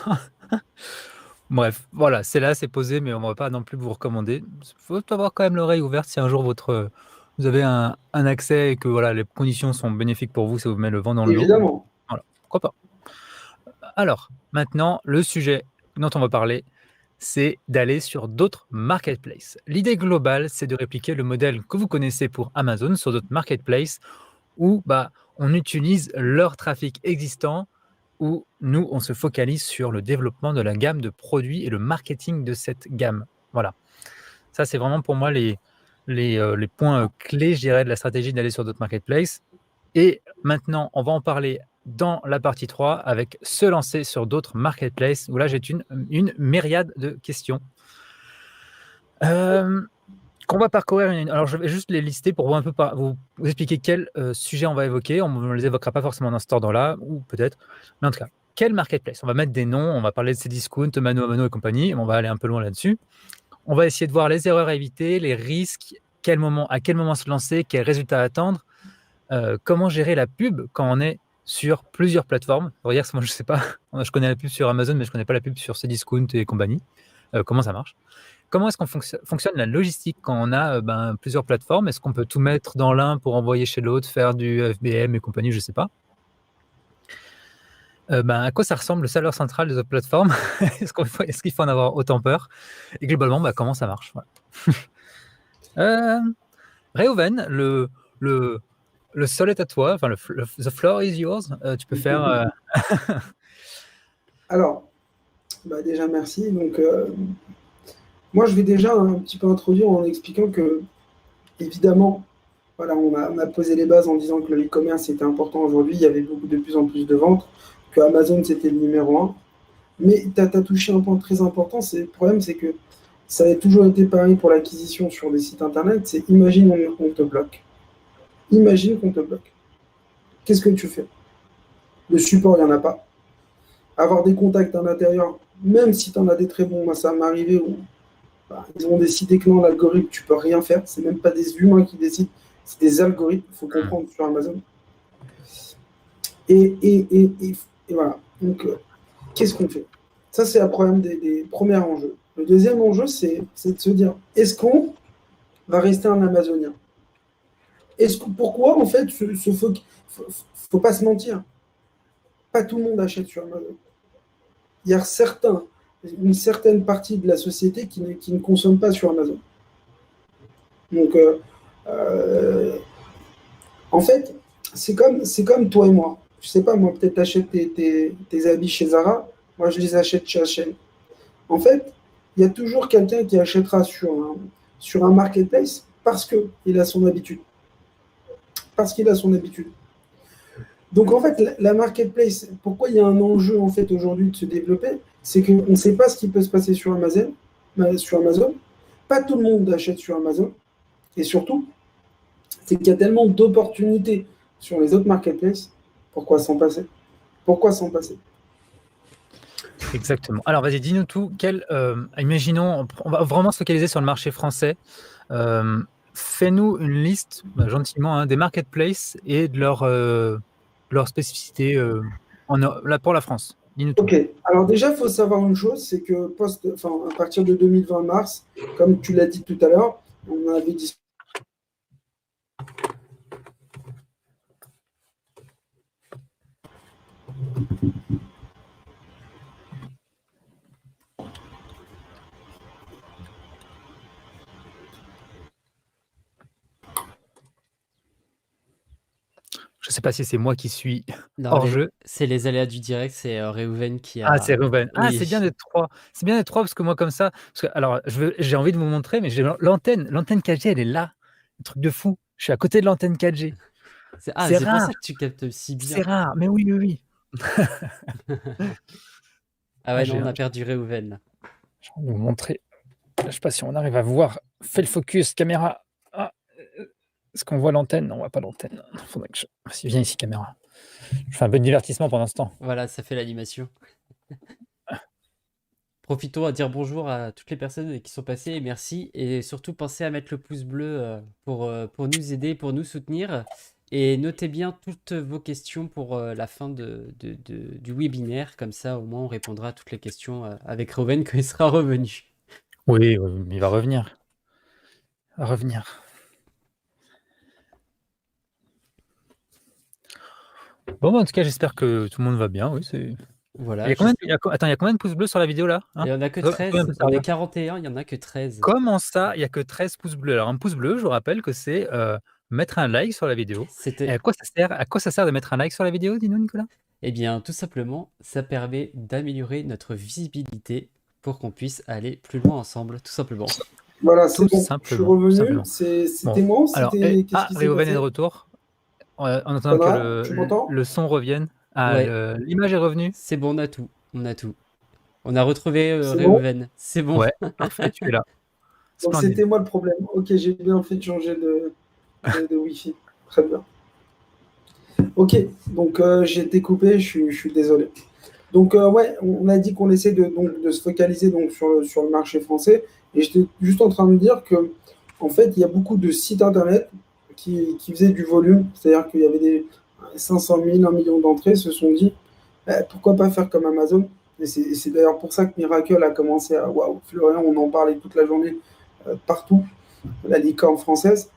A: Bref, voilà, c'est là, c'est posé, mais on ne va pas non plus vous recommander. Il faut avoir quand même l'oreille ouverte si un jour vous avez un accès et que voilà, les conditions sont bénéfiques pour vous, si vous mettez le vent dans le dos.
B: Évidemment.
A: Voilà, pourquoi pas. Alors, maintenant, le sujet dont on va parler, c'est d'aller sur d'autres marketplaces. L'idée globale, c'est de répliquer le modèle que vous connaissez pour Amazon sur d'autres marketplaces où on utilise leur trafic existant, où nous, on se focalise sur le développement de la gamme de produits et le marketing de cette gamme. Voilà. Ça, c'est vraiment pour moi les points clés, je dirais, de la stratégie d'aller sur d'autres marketplaces. Et maintenant, on va en parler dans la partie 3 avec se lancer sur d'autres marketplaces, où là, j'ai une myriade de questions qu'on va parcourir. Alors, je vais juste les lister pour vous, un peu vous expliquer quels sujets on va évoquer. On ne les évoquera pas forcément dans cet ordre-là, ou peut-être. Mais en tout cas, quel marketplace? On va mettre des noms, on va parler de Cdiscount, Mano à Mano et compagnie. On va aller un peu loin là-dessus. On va essayer de voir les erreurs à éviter, les risques, à quel moment se lancer, quels résultats attendre, comment gérer la pub quand on est sur plusieurs plateformes. Moi, je ne sais pas, je connais la pub sur Amazon, mais je ne connais pas la pub sur Cdiscount et compagnie. Comment ça marche? Comment est-ce qu'on fonctionne la logistique quand on a plusieurs plateformes? Est-ce qu'on peut tout mettre dans l'un pour envoyer chez l'autre, faire du FBM et compagnie? Je ne sais pas. À quoi ça ressemble le serveur central des autres plateformes? Est-ce qu'il faut en avoir autant peur? Et globalement, comment ça marche? Voilà. Reuven, le sol est à toi. Enfin, the floor is yours. Tu peux faire.
B: Alors, déjà merci. Donc, moi, je vais déjà un petit peu introduire en expliquant que, évidemment, voilà, on a posé les bases en disant que le e-commerce était important aujourd'hui. Il y avait de plus en plus de ventes, que Amazon c'était le numéro 1. Mais tu as touché un point très important. Le problème, c'est que ça a toujours été pareil pour l'acquisition sur des sites internet. C'est imagine on te bloque. Imagine qu'on te bloque. Qu'est-ce que tu fais? Le support, il n'y en a pas. Avoir des contacts à l'intérieur, même si tu en as des très bons, moi ça m'est arrivé où ils ont décidé que non, l'algorithme, tu peux rien faire. C'est même pas des humains qui décident, c'est des algorithmes, il faut comprendre sur Amazon. Et voilà. Donc, qu'est-ce qu'on fait? Ça, c'est un problème des premiers enjeux. Le deuxième enjeu, c'est de se dire, est-ce qu'on va rester un Amazonien? Pourquoi, en fait, faut pas se mentir, pas tout le monde achète sur Amazon. Il y a une certaine partie de la société qui ne consomme pas sur Amazon. Donc, en fait, c'est comme toi et moi. Je sais pas, moi, peut-être tu achètes tes habits chez Zara, moi, je les achète chez H&M. En fait, il y a toujours quelqu'un qui achètera sur un marketplace parce qu'il a son habitude. Parce qu'il a son habitude. Donc en fait, la marketplace, pourquoi il y a un enjeu en fait aujourd'hui de se développer, c'est qu'on ne sait pas ce qui peut se passer sur Amazon. Pas tout le monde achète sur Amazon. Et surtout, c'est qu'il y a tellement d'opportunités sur les autres marketplaces. Pourquoi s'en passer? Pourquoi s'en passer?
A: Exactement. Alors, vas-y, dis-nous tout. Imaginons, on va vraiment se focaliser sur le marché français. Fais-nous une liste, gentiment, des marketplaces et de leur spécificité là, pour la France. Dis-nous tout.
B: Ok, alors déjà, il faut savoir une chose, c'est que à partir de 2020 mars, comme tu l'as dit tout à l'heure, on avait discuté.
A: Je ne sais pas si c'est moi qui suis
C: Non,
A: hors jeu.
C: c'est les aléas du direct, c'est Réhouven qui a.
A: Ah, c'est Ruben. Ah,
C: Oui.
A: c'est bien d'être trois. C'est bien d'être trois parce que moi, comme ça. Alors, j'ai envie de vous montrer, mais j'ai l'antenne 4G, elle est là. Un truc de fou. Je suis à côté de l'antenne 4G.
C: C'est
A: C'est
C: pour
A: rare.
C: ça que tu captes si bien.
A: C'est rare, mais oui, oui, oui.
C: Ah ouais,
A: j'ai
C: non, on a perdu Réhouven là.
A: Je vais vous montrer. Je ne sais pas si on arrive à voir. Fais le focus, caméra. Ah, est-ce qu'on voit l'antenne? Non, on ne voit pas l'antenne. Faudrait que Vas-y, viens ici, caméra. Je fais un peu de divertissement pendant ce temps.
C: Voilà, ça fait l'animation. Profitons à dire bonjour à toutes les personnes qui sont passées et merci. Et surtout, pensez à mettre le pouce bleu pour nous aider, pour nous soutenir. Et notez bien toutes vos questions pour la fin du webinaire. Comme ça, au moins, on répondra à toutes les questions avec Réhouven quand il sera revenu.
A: Oui, il va revenir. Il va revenir. Bon, en tout cas, j'espère que tout le monde va bien. Oui, c'est...
C: Voilà.
A: Il y a combien de pouces bleus sur la vidéo là, hein?
C: Il n'y en a que 13. On est 41, il n'y en a que 13.
A: Comment ça, il n'y a que 13 pouces bleus? Alors, un pouce bleu, je vous rappelle que c'est mettre un like sur la vidéo. Et à quoi ça sert de mettre un like sur la vidéo, dis-nous, Nicolas?
C: Eh bien, tout simplement, ça permet d'améliorer notre visibilité pour qu'on puisse aller plus loin ensemble, tout simplement.
B: Voilà, c'est bon. Je suis revenu. C'était moi.
A: Réhouven est de retour. En attendant que le son revienne. L'image est revenue.
C: C'est bon, on a tout. On a retrouvé Réhouven. C'est bon.
A: Ouais, parfait, tu es là.
B: Donc c'était moi le problème. Ok, j'ai bien fait de changer de Wi-Fi. Très bien. Ok, donc j'ai été coupé, je suis désolé. Donc ouais, on a dit qu'on essaie de se focaliser donc, sur le marché français. Et j'étais juste en train de dire que en fait, il y a beaucoup de sites internet qui faisaient du volume. C'est-à-dire qu'il y avait des 500 000, 1 million d'entrées, se sont dit pourquoi pas faire comme Amazon. Et c'est d'ailleurs pour ça que Miracle a commencé à Florian, on en parlait toute la journée partout, la licorne française.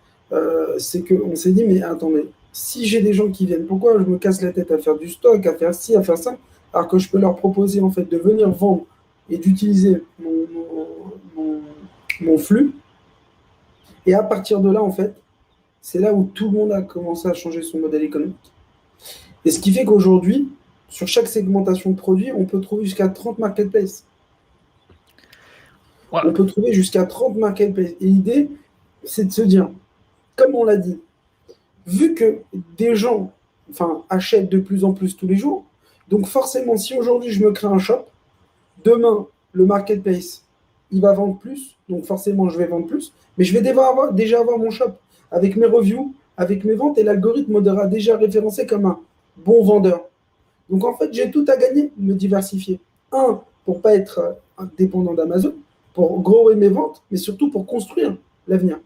B: C'est qu'on s'est dit mais attendez, si j'ai des gens qui viennent, pourquoi je me casse la tête à faire du stock, à faire ci, à faire ça, alors que je peux leur proposer en fait de venir vendre et d'utiliser mon flux. Et à partir de là, en fait, c'est là où tout le monde a commencé à changer son modèle économique. Et ce qui fait qu'aujourd'hui, sur chaque segmentation de produits, on peut trouver jusqu'à 30 marketplaces. Ouais. On peut trouver jusqu'à 30 marketplaces. Et l'idée, c'est de se dire, comme on l'a dit, vu que des gens achètent de plus en plus tous les jours, donc forcément, si aujourd'hui je me crée un shop, demain, le marketplace, il va vendre plus, donc forcément, je vais vendre plus, mais je vais déjà avoir mon shop avec mes reviews, avec mes ventes, et l'algorithme m'aura déjà référencé comme un bon vendeur. Donc en fait, j'ai tout à gagner de me diversifier. Un, pour ne pas être dépendant d'Amazon, pour grower mes ventes, mais surtout pour construire l'avenir.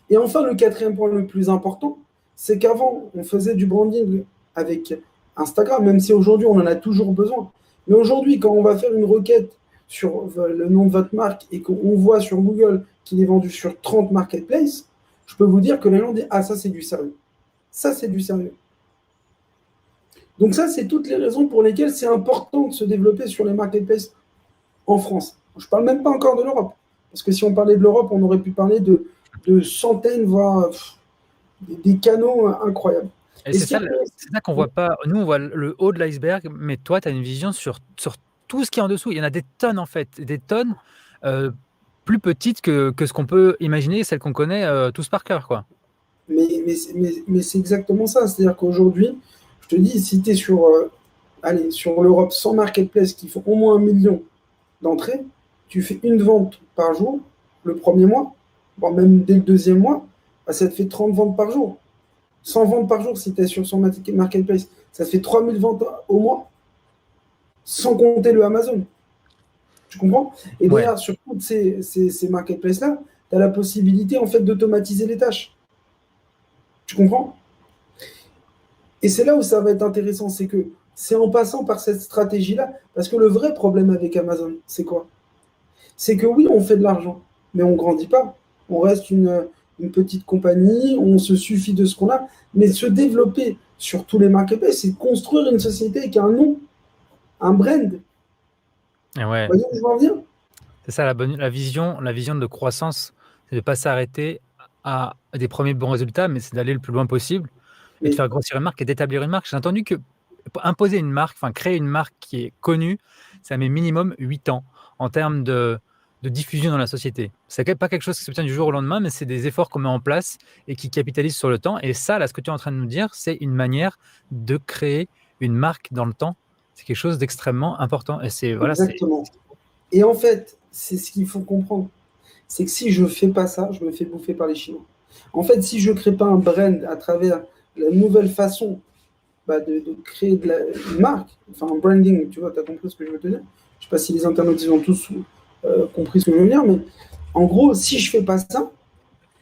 B: Et enfin, le quatrième point le plus important, c'est qu'avant, on faisait du branding avec Instagram, même si aujourd'hui, on en a toujours besoin. Mais aujourd'hui, quand on va faire une requête sur le nom de votre marque et qu'on voit sur Google qu'il est vendu sur 30 marketplaces, je peux vous dire que les gens disent « Ah, ça, c'est du sérieux. Ça, c'est du sérieux. » Donc ça, c'est toutes les raisons pour lesquelles c'est important de se développer sur les marketplaces en France. Je ne parle même pas encore de l'Europe. Parce que si on parlait de l'Europe, on aurait pu parler de centaines, voire des canaux incroyables.
A: Et c'est ça qu'on ne voit pas. Nous, on voit le haut de l'iceberg, mais toi, tu as une vision sur tout ce qui est en dessous. Il y en a des tonnes, en fait. Des tonnes plus petite que ce qu'on peut imaginer, celle qu'on connaît tous par cœur, quoi.
B: Mais c'est exactement ça. C'est-à-dire qu'aujourd'hui, je te dis, si tu es sur l'Europe sans marketplace qui font au moins 1 million d'entrées, tu fais une vente par jour le premier mois, voire même dès le deuxième mois, bah, ça te fait 30 ventes par jour. 100 ventes par jour si tu es sur son marketplace. Ça te fait 3000 ventes au mois, sans compter le Amazon. Tu comprends? Et
A: Ouais.
B: d'ailleurs, sur toutes ces marketplaces-là, tu as la possibilité en fait d'automatiser les tâches. Tu comprends? Et c'est là où ça va être intéressant, c'est que c'est en passant par cette stratégie-là, parce que le vrai problème avec Amazon, c'est quoi? C'est que oui, on fait de l'argent, mais on ne grandit pas. On reste une petite compagnie, on se suffit de ce qu'on a, mais se développer sur tous les marketplaces, c'est construire une société qui a un nom, un brand.
A: Et ouais.
B: Vous voyez où je veux en venir?
A: C'est ça la vision de croissance, c'est de ne pas s'arrêter à des premiers bons résultats, mais c'est d'aller le plus loin possible et de
B: Mais
A: faire grossir une marque et d'établir une marque. J'ai entendu que imposer une marque, enfin créer une marque qui est connue, ça met minimum 8 ans en termes de diffusion dans la société. C'est pas quelque chose qui s'obtient du jour au lendemain, mais c'est des efforts qu'on met en place et qui capitalisent sur le temps. Et ça, là, ce que tu es en train de nous dire, c'est une manière de créer une marque dans le temps. C'est quelque chose d'extrêmement important. Et c'est voilà, c'est
B: exactement. Et en fait, c'est ce qu'il faut comprendre. C'est que si je ne fais pas ça, je me fais bouffer par les Chinois. En fait, si je ne crée pas un brand à travers la nouvelle façon de créer une marque, enfin un branding, tu vois, tu as compris ce que je veux te dire. Je ne sais pas si les internautes ils ont tous compris ce que je veux dire, mais en gros, si je ne fais pas ça,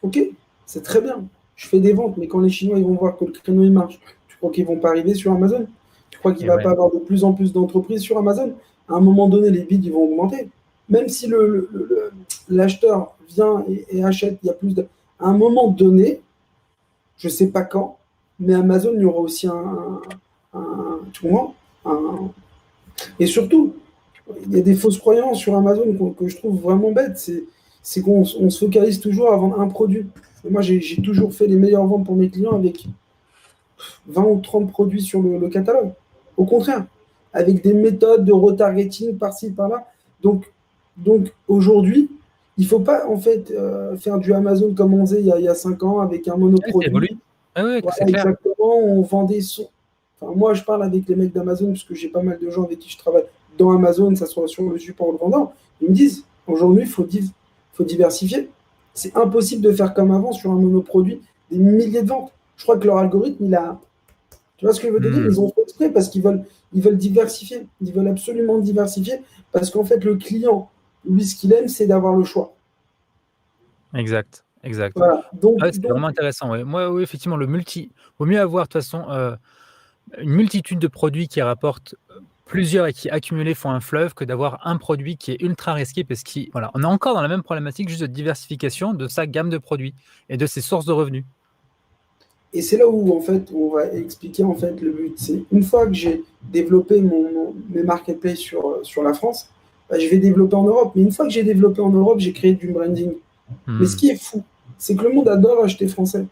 B: ok, c'est très bien. Je fais des ventes, mais quand les Chinois ils vont voir que le créneau il marche, tu crois qu'ils ne vont pas arriver sur Amazon? Tu crois qu'il
A: et
B: ne va
A: ouais.
B: pas avoir de plus en plus d'entreprises sur Amazon? À un moment donné, les bids ils vont augmenter. Même si l'acheteur vient et achète, il y a plus de. À un moment donné, je ne sais pas quand, mais Amazon, il y aura aussi tu comprends? Et surtout, il y a des fausses croyances sur Amazon que je trouve vraiment bêtes. C'est qu'on on se focalise toujours à vendre un produit. Et moi, j'ai toujours fait les meilleures ventes pour mes clients avec 20 ou 30 produits sur le catalogue. Au contraire, avec des méthodes de retargeting par-ci, par-là. Donc aujourd'hui, il ne faut pas en fait faire du Amazon comme on faisait il y a 5 ans avec un
A: Ouais, ça évolue.
B: monoproduit.
A: Ouais,
B: Voilà,
A: c'est clair.
B: exactement. On vendait Enfin, moi, je parle avec les mecs d'Amazon, puisque j'ai pas mal de gens avec qui je travaille dans Amazon, ça soit sur le support ou le vendeur. Ils me disent, aujourd'hui, faut diversifier. C'est impossible de faire comme avant sur un monoproduit, des milliers de ventes. Je crois que leur algorithme, il a. Tu vois ce que je veux te dire?
A: Hmm.
B: Ils ont fait exprès parce qu'ils veulent diversifier. Ils veulent absolument diversifier parce qu'en fait, le client, lui, ce qu'il aime, c'est d'avoir le choix.
A: Exact.
B: Voilà.
A: Ouais, c'est vraiment intéressant. Ouais. Moi, oui, effectivement, vaut mieux avoir de toute façon une multitude de produits qui rapportent plusieurs et qui accumulés font un fleuve que d'avoir un produit qui est ultra risqué parce qu'on voilà, on est encore dans la même problématique juste de diversification de sa gamme de produits et de ses sources de revenus.
B: Et c'est là où, en fait, on va expliquer, en fait, le but. C'est une fois que j'ai développé mes marketplaces sur la France, bah, je vais développer en Europe. Mais une fois que j'ai développé en Europe, j'ai créé du branding. Mais ce qui est fou, c'est que le monde adore acheter français.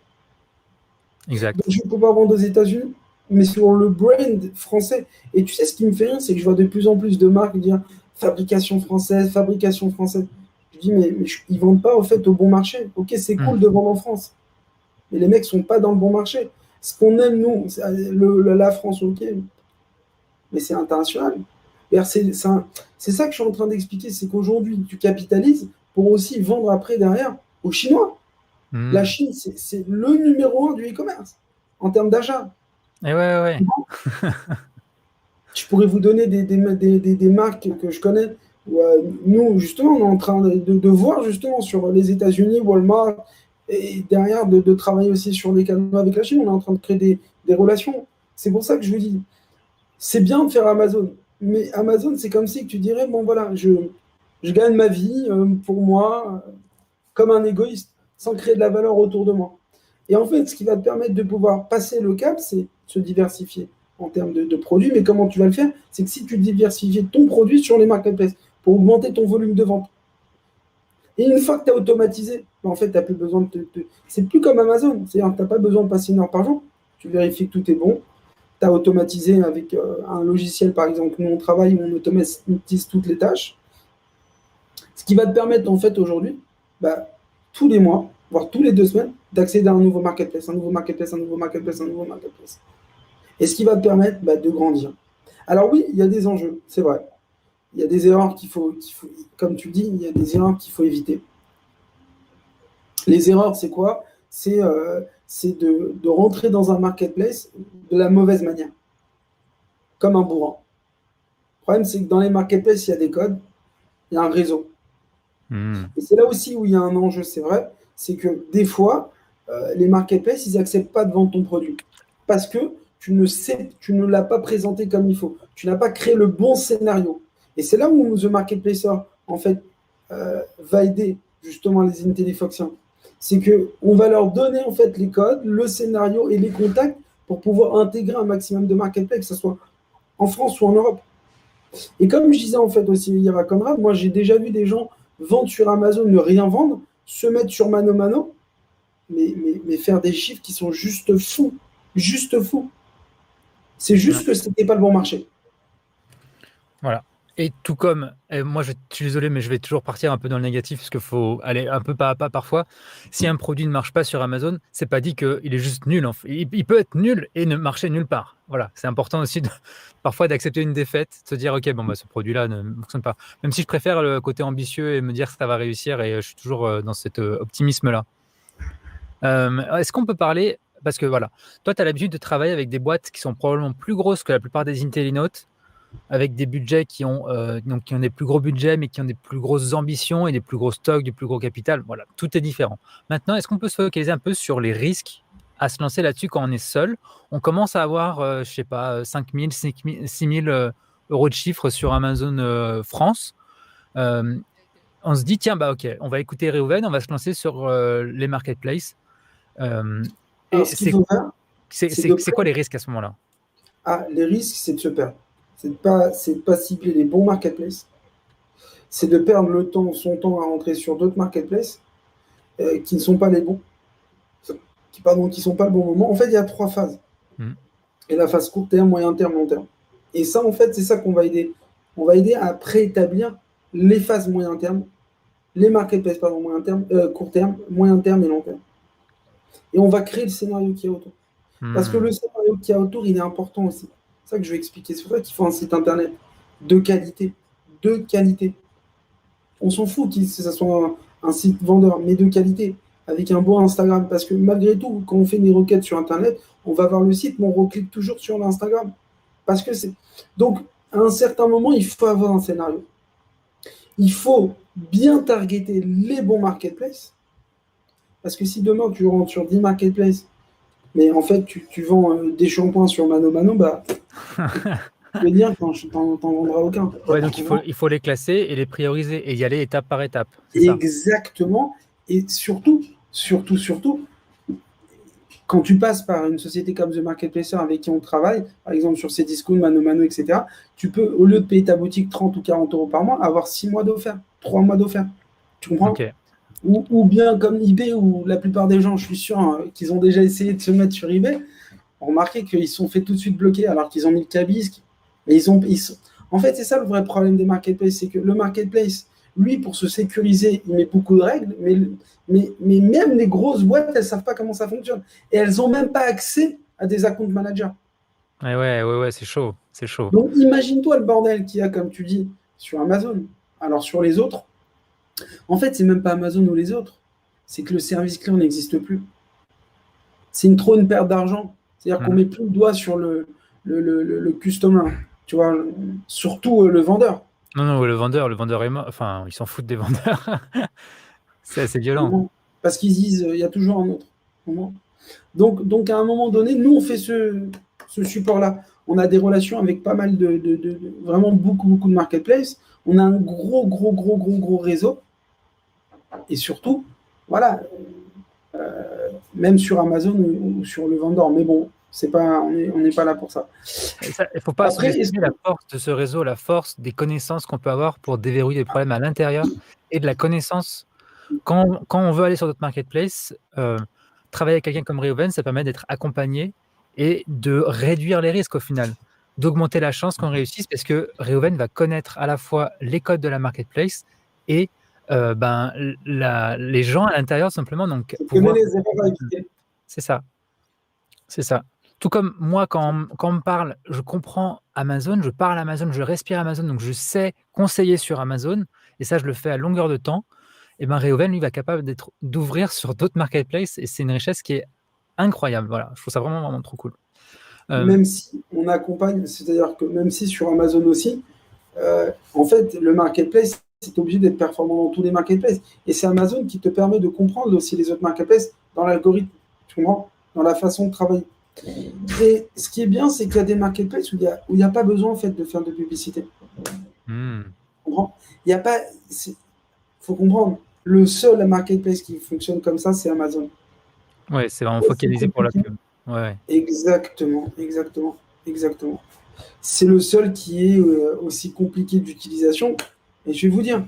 A: Exact.
B: Donc, je vais pouvoir vendre aux États-Unis, mais sur le brand français. Et tu sais, ce qui me fait rire, c'est que je vois de plus en plus de marques dire fabrication française, fabrication française. Je dis, mais ils ne vendent pas, au fait, au bon marché. Ok, c'est cool de vendre en France. Mais les mecs ne sont pas dans le bon marché. Ce qu'on aime, nous, la France, ok, mais c'est international. C'est ça que je suis en train d'expliquer, c'est qu'aujourd'hui, tu capitalises pour aussi vendre après derrière aux Chinois. La Chine, c'est le numéro 1 du e-commerce en termes d'achat.
A: Et ouais.
B: Je pourrais vous donner des marques que je connais. Où, nous, justement, on est en train de voir justement sur les États-Unis, Walmart, et derrière de travailler aussi sur des canaux avec la Chine. On est en train de créer des relations. C'est pour ça que je vous dis, c'est bien de faire Amazon. Mais Amazon, c'est comme si tu dirais, bon voilà, je gagne ma vie pour moi, comme un égoïste, sans créer de la valeur autour de moi. Et en fait, ce qui va te permettre de pouvoir passer le cap, c'est se diversifier en termes de produits. Mais comment tu vas le faire? C'est que si tu diversifies ton produit sur les marketplaces pour augmenter ton volume de vente. Et une fois que tu as automatisé, en fait, tu n'as plus besoin de C'est plus comme Amazon. C'est-à-dire que tu n'as pas besoin de passer une heure par jour. Tu vérifies que tout est bon. Tu as automatisé avec un logiciel, par exemple. Nous, on travaille où on automatise toutes les tâches. Ce qui va te permettre, en fait, aujourd'hui, bah, tous les mois, voire tous les 2 semaines, d'accéder à un nouveau marketplace, un nouveau marketplace, un nouveau marketplace, un nouveau marketplace. Et ce qui va te permettre de grandir. Alors oui, il y a des enjeux, c'est vrai. Il y a des erreurs comme tu dis, il y a des erreurs qu'il faut éviter. Les erreurs, c'est quoi? C'est de rentrer dans un marketplace de la mauvaise manière, comme un bourrin. Le problème, c'est que dans les marketplaces, il y a des codes, il y a un réseau. Et c'est là aussi où il y a un enjeu, c'est vrai, c'est que des fois, les marketplaces, ils n'acceptent pas de vendre ton produit parce que tu ne l'as pas présenté comme il faut. Tu n'as pas créé le bon scénario. Et c'est là où The Marketplacer, en fait, va aider justement les IntelliFoxiens. C'est qu'on va leur donner en fait les codes, le scénario et les contacts pour pouvoir intégrer un maximum de marketplace, que ce soit en France ou en Europe. Et comme je disais en fait aussi hier à Conrad, moi j'ai déjà vu des gens vendre sur Amazon, ne rien vendre, se mettre sur Mano Mano, mais faire des chiffres qui sont juste fous. Juste fous. C'est juste que ce n'était pas le bon marché.
A: Voilà. Et tout comme, moi je suis désolé, mais je vais toujours partir un peu dans le négatif parce qu'il faut aller un peu pas à pas parfois. Si un produit ne marche pas sur Amazon, c'est pas dit qu'il est juste nul. Il peut être nul et ne marcher nulle part. Voilà, c'est important aussi parfois d'accepter une défaite, de se dire ok, bon bah ce produit-là ne fonctionne pas. Même si je préfère le côté ambitieux et me dire que ça va réussir, et je suis toujours dans cet optimisme-là. Est-ce qu'on peut parler, parce que voilà, toi tu as l'habitude de travailler avec des boîtes qui sont probablement plus grosses que la plupart des Intellinotes, avec des budgets qui ont des plus gros budgets, mais qui ont des plus grosses ambitions et des plus gros stocks, du plus gros capital. Voilà, tout est différent. Maintenant, est-ce qu'on peut se focaliser un peu sur les risques à se lancer là-dessus quand on est seul? On commence à avoir, je sais pas, 5 000, 6 000 euros de chiffre sur Amazon France. On se dit, tiens, bah ok, on va écouter Reuven, on va se lancer sur les marketplaces. Et c'est quoi les risques à ce moment-là?
B: Les risques, c'est de se perdre. C'est de pas cibler les bons marketplaces. C'est de perdre son temps à rentrer sur d'autres marketplaces qui ne sont pas les bons. Qui ne sont pas le bon moment. En fait, il y a 3 phases. Et la phase court terme, moyen terme, long terme. Et ça, en fait, c'est ça qu'on va aider. On va aider à préétablir les phases moyen terme, les marketplaces, court terme, moyen terme et long terme. Et on va créer le scénario qui est autour. Parce que le scénario qui est autour, il est important aussi. C'est ça que je vais expliquer. C'est pour ça qu'il faut un site internet de qualité. De qualité. On s'en fout que ça soit un site vendeur, mais de qualité, avec un bon Instagram. Parce que malgré tout, quand on fait des requêtes sur Internet, on va voir le site, mais on reclique toujours sur l'Instagram. Parce que c'est. Donc, à un certain moment, il faut avoir un scénario. Il faut bien targeter les bons marketplaces. Parce que si demain, tu rentres sur 10 marketplaces, mais en fait, tu vends des shampoings sur Mano Mano, je veux dire, t'en vendras aucun.
A: Ouais, donc il faut les classer et les prioriser et y aller étape par étape.
B: Exactement. Et surtout, quand tu passes par une société comme The Marketplacer avec qui on travaille, par exemple sur Cdiscount, Mano Mano, etc., tu peux, au lieu de payer ta boutique 30 ou 40 euros par mois, avoir 6 mois d'offert, 3 mois d'offert. Tu comprends?
A: Okay.
B: Ou bien comme eBay, où la plupart des gens, je suis sûr, qu'ils ont déjà essayé de se mettre sur eBay, ont remarqué qu'ils se sont fait tout de suite bloquer alors qu'ils ont mis le cabis. Mais en fait, c'est ça le vrai problème des marketplaces, c'est que le marketplace, lui, pour se sécuriser, il met beaucoup de règles, mais même les grosses boîtes, elles ne savent pas comment ça fonctionne. Et elles n'ont même pas accès à des account managers.
A: Ouais, c'est chaud.
B: Donc, imagine-toi le bordel qu'il y a, comme tu dis, sur Amazon. Alors, sur les autres, en fait, c'est même pas Amazon ou les autres. C'est que le service client n'existe plus. C'est une perte d'argent. C'est-à-dire qu'on met plus le doigt sur le customer. Tu vois, surtout le vendeur.
A: Non, le vendeur est mort. Enfin, ils s'en foutent des vendeurs. C'est assez violent.
B: Parce qu'ils disent, il y a toujours un autre. Donc, à un moment donné, nous, on fait ce support-là. On a des relations avec pas mal vraiment beaucoup de marketplaces. On a un gros réseau. Et surtout, voilà, même sur Amazon ou sur le vendeur. Mais bon, on n'est pas là pour ça.
A: Il ne faut pas sous-estimer la force de ce réseau, la force des connaissances qu'on peut avoir pour déverrouiller des problèmes à l'intérieur et de la connaissance. Quand on veut aller sur d'autres marketplaces, travailler avec quelqu'un comme Reuven, ça permet d'être accompagné et de réduire les risques au final, d'augmenter la chance qu'on réussisse, parce que Reuven va connaître à la fois les codes de la marketplace et ben, les gens à l'intérieur, simplement, donc
B: Tu connais
A: pouvoir.
B: les erreurs à éviter.
A: C'est ça. C'est ça. Tout comme moi, quand on me parle, je comprends Amazon, je parle Amazon, je respire Amazon, donc je sais conseiller sur Amazon, et ça, je le fais à longueur de temps. Et ben, Réoven, lui, va capable d'ouvrir sur d'autres marketplaces, et c'est une richesse qui est incroyable. Voilà, je trouve ça vraiment, vraiment trop cool.
B: Même si on accompagne, c'est-à-dire que même si sur Amazon aussi, en fait, le marketplace, c'est obligé d'être performant dans tous les marketplaces. Et c'est Amazon qui te permet de comprendre aussi les autres marketplaces dans l'algorithme, tu comprends, dans la façon de travailler. Et ce qui est bien, c'est qu'il y a des marketplaces où il n'y a pas besoin en fait, de faire de publicité. Tu comprends? Il n'y a pas. Il faut comprendre, le seul marketplace qui fonctionne comme ça, c'est Amazon.
A: Ouais, c'est vraiment
B: Et c'est
A: focalisé pour la
B: compliqué.
A: pub. Ouais.
B: Exactement. C'est le seul qui est aussi compliqué d'utilisation. Et je vais vous dire,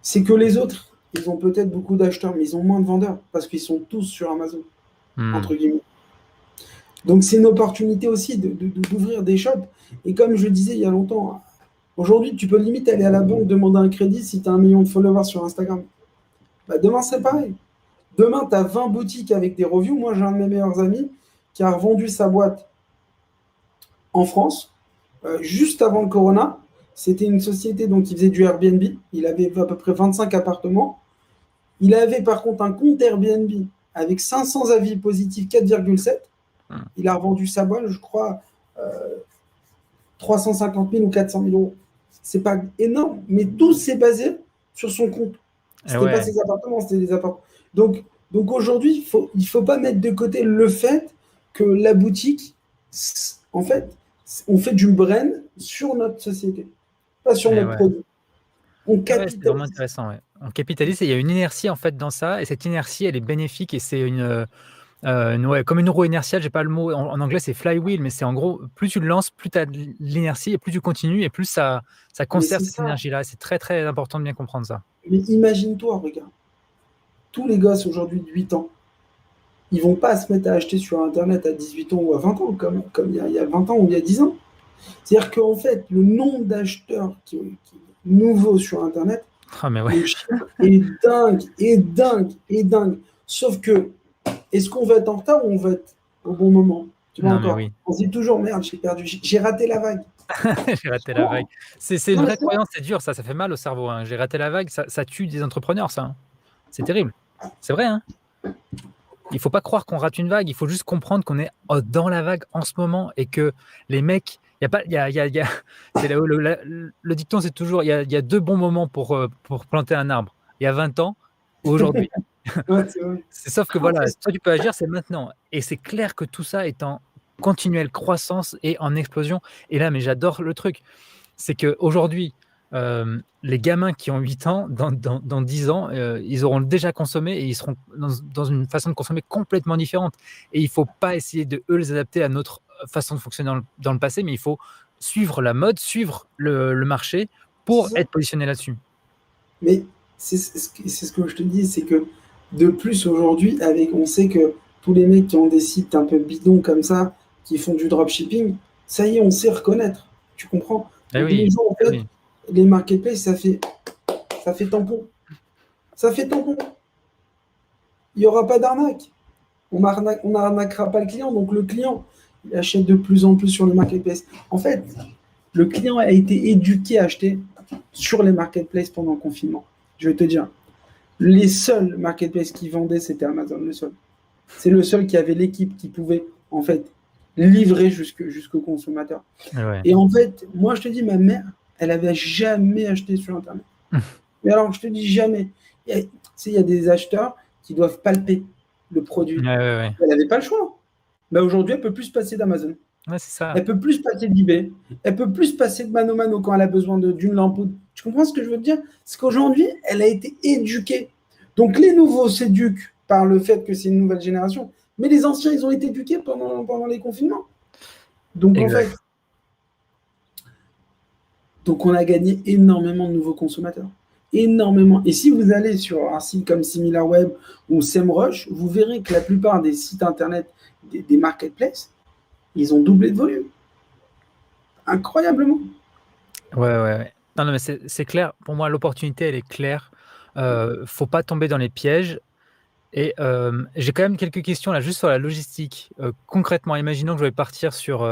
B: c'est que les autres, ils ont peut-être beaucoup d'acheteurs, mais ils ont moins de vendeurs parce qu'ils sont tous sur Amazon, entre guillemets. Donc, c'est une opportunité aussi d'ouvrir des shops. Et comme je le disais il y a longtemps, aujourd'hui, tu peux limite aller à la banque demander un crédit si tu as 1 million de followers sur Instagram. Bah, demain, c'est pareil. Demain, tu as 20 boutiques avec des reviews. Moi, j'ai un de mes meilleurs amis qui a revendu sa boîte en France, juste avant le Corona. C'était une société donc, qui faisait du Airbnb. Il avait à peu près 25 appartements. Il avait par contre un compte Airbnb avec 500 avis positifs, 4,7. Il a revendu sa boîte, je crois, 350 000 ou 400 000 euros. C'est pas énorme, mais tout s'est basé sur son compte. C'était pas ses appartements, c'était des appartements. Donc aujourd'hui, il faut pas mettre de côté le fait que la boutique, en fait, on fait du brand sur notre société, pas sur notre produit. On capitalise.
A: C'est vraiment intéressant. Ouais. On capitalise et il y a une inertie en fait dans ça, et cette inertie, elle est bénéfique, et c'est comme une roue inertiale. J'ai pas le mot en anglais, c'est flywheel, mais c'est en gros, plus tu le lances, plus tu as de l'inertie, et plus tu continues, et plus ça conserve cette énergie-là. C'est très très important de bien comprendre ça.
B: Mais imagine-toi, regarde, tous les gosses aujourd'hui de 8 ans, ils vont pas se mettre à acheter sur Internet à 18 ans ou à 20 ans, comme il y a 20 ans ou il y a 10 ans. C'est-à-dire qu'en fait, le nombre d'acheteurs qui est nouveau sur Internet, le chiffre est dingue. Sauf que, est-ce qu'on va être en retard ou on va être au bon moment? Tu vois, encore. Oui. On se dit toujours, merde, j'ai raté la vague.
A: J'ai raté la vague. C'est une vraie croyance, c'est dur, ça fait mal au cerveau. Hein. J'ai raté la vague, ça tue des entrepreneurs, ça. Hein. C'est terrible. C'est vrai, hein. Il ne faut pas croire qu'on rate une vague, il faut juste comprendre qu'on est dans la vague en ce moment, et que les mecs, le dicton, c'est toujours, il y a 2 bons moments pour planter un arbre. Il y a 20 ans ou aujourd'hui.
B: Ouais,
A: sauf que voilà, toi tu peux agir, c'est maintenant. Et c'est clair que tout ça est en continuelle croissance et en explosion. Et là, mais j'adore le truc, c'est qu'aujourd'hui, les gamins qui ont 8 ans, dans 10 ans, ils auront déjà consommé, et ils seront dans une façon de consommer complètement différente. Et il ne faut pas essayer de les adapter à notre façon de fonctionner dans le passé, mais il faut suivre la mode, suivre le marché pour être positionné là-dessus.
B: Mais c'est ce que je te dis, c'est que de plus aujourd'hui, on sait que tous les mecs qui ont des sites un peu bidons comme ça, qui font du dropshipping, ça y est, on sait reconnaître. Tu comprends? Les gens, en fait, les marketplaces, ça fait tampon. Ça fait tampon. Il n'y aura pas d'arnaque. On n'arnaquera pas le client. Donc le client, il achète de plus en plus sur les marketplaces. En fait, le client a été éduqué à acheter sur les marketplaces pendant le confinement. Je vais te dire, les seuls marketplaces qui vendaient, c'était Amazon, le seul. C'est le seul qui avait l'équipe qui pouvait, en fait, livrer jusqu'au consommateur.
A: Ouais.
B: Et en fait, moi, je te dis, ma mère, elle n'avait jamais acheté sur Internet. Mais alors, je te dis jamais. Il y a des acheteurs qui doivent palper le produit.
A: Ouais.
B: Elle n'avait pas le choix. Mais aujourd'hui, elle ne peut plus se passer d'Amazon.
A: Ouais, c'est ça.
B: Elle ne peut plus se passer d'eBay. Elle ne peut plus se passer de Mano Mano quand elle a besoin d'une lampe. Tu comprends ce que je veux te dire? C'est qu'aujourd'hui, elle a été éduquée. Donc, les nouveaux s'éduquent par le fait que c'est une nouvelle génération. Mais les anciens, ils ont été éduqués pendant les confinements. Donc, exact. En fait, donc on a gagné énormément de nouveaux consommateurs. Énormément. Et si vous allez sur un site comme SimilarWeb ou SEMrush, vous verrez que la plupart des sites internet, des marketplaces, ils ont doublé de volume. Incroyablement.
A: Ouais. Non, mais c'est clair. Pour moi, l'opportunité, elle est claire. Faut pas tomber dans les pièges. Et j'ai quand même quelques questions là, juste sur la logistique. Concrètement, imaginons que je vais partir sur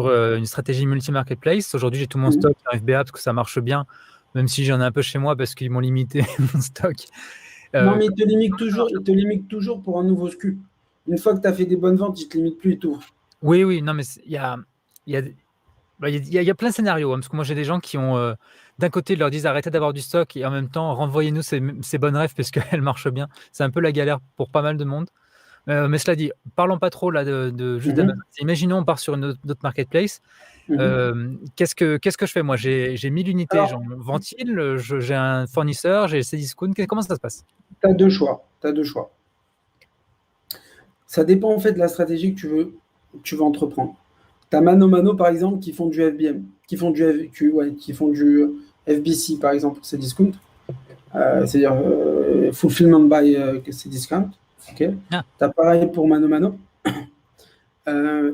A: une stratégie multi-marketplace. Aujourd'hui, j'ai tout mon stock en FBA parce que ça marche bien, même si j'en ai un peu chez moi parce qu'ils m'ont limité mon stock.
B: Non, mais il te limite toujours pour un nouveau SKU. Une fois que tu as fait des bonnes ventes, il ne te limite plus et tout.
A: Oui, non, mais il y a, plein de scénarios, hein, parce que moi j'ai des gens qui ont, d'un côté, ils leur disent arrêtez d'avoir du stock et en même temps renvoyez-nous ces bonnes rêves parce qu'elles marchent bien. C'est un peu la galère pour pas mal de monde. Mais cela dit, parlons pas trop là juste d'Amazon. Imaginons on part sur une autre marketplace. Qu'est-ce que je fais moi? J'ai 1000 unités,
B: Alors,
A: j'en vends-ils, j'ai un fournisseur, j'ai Cdiscount, comment ça se passe?
B: Tu as deux choix. Ça dépend en fait de la stratégie que tu veux entreprendre. Tu as Mano Mano par exemple qui font du FBM, qui font du FBC par exemple pour Cdiscount, c'est-à-dire Fulfillment by Cdiscount. Okay.
A: Ah.
B: Tu as pareil pour Mano Mano.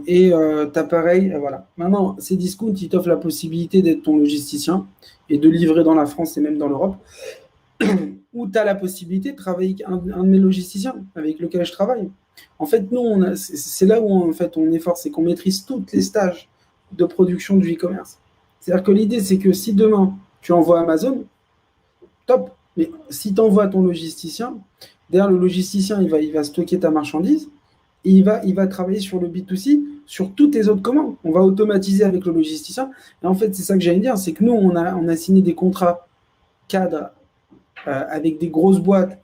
B: Et tu as pareil, voilà. Maintenant, Cdiscount, il t'offre la possibilité d'être ton logisticien et de livrer dans la France et même dans l'Europe. Ou tu as la possibilité de travailler avec un de mes logisticiens avec lequel je travaille. En fait, nous, c'est là où on est fort, c'est qu'on maîtrise tous les stages de production du e-commerce. C'est-à-dire que l'idée, c'est que si demain, tu envoies Amazon, top. Mais si tu envoies ton logisticien, derrière le logisticien, il va stocker ta marchandise et il va travailler sur le B2C, sur toutes tes autres commandes. On va automatiser avec le logisticien. Et en fait, c'est ça que j'allais dire, c'est que nous, on a signé des contrats cadres avec des grosses boîtes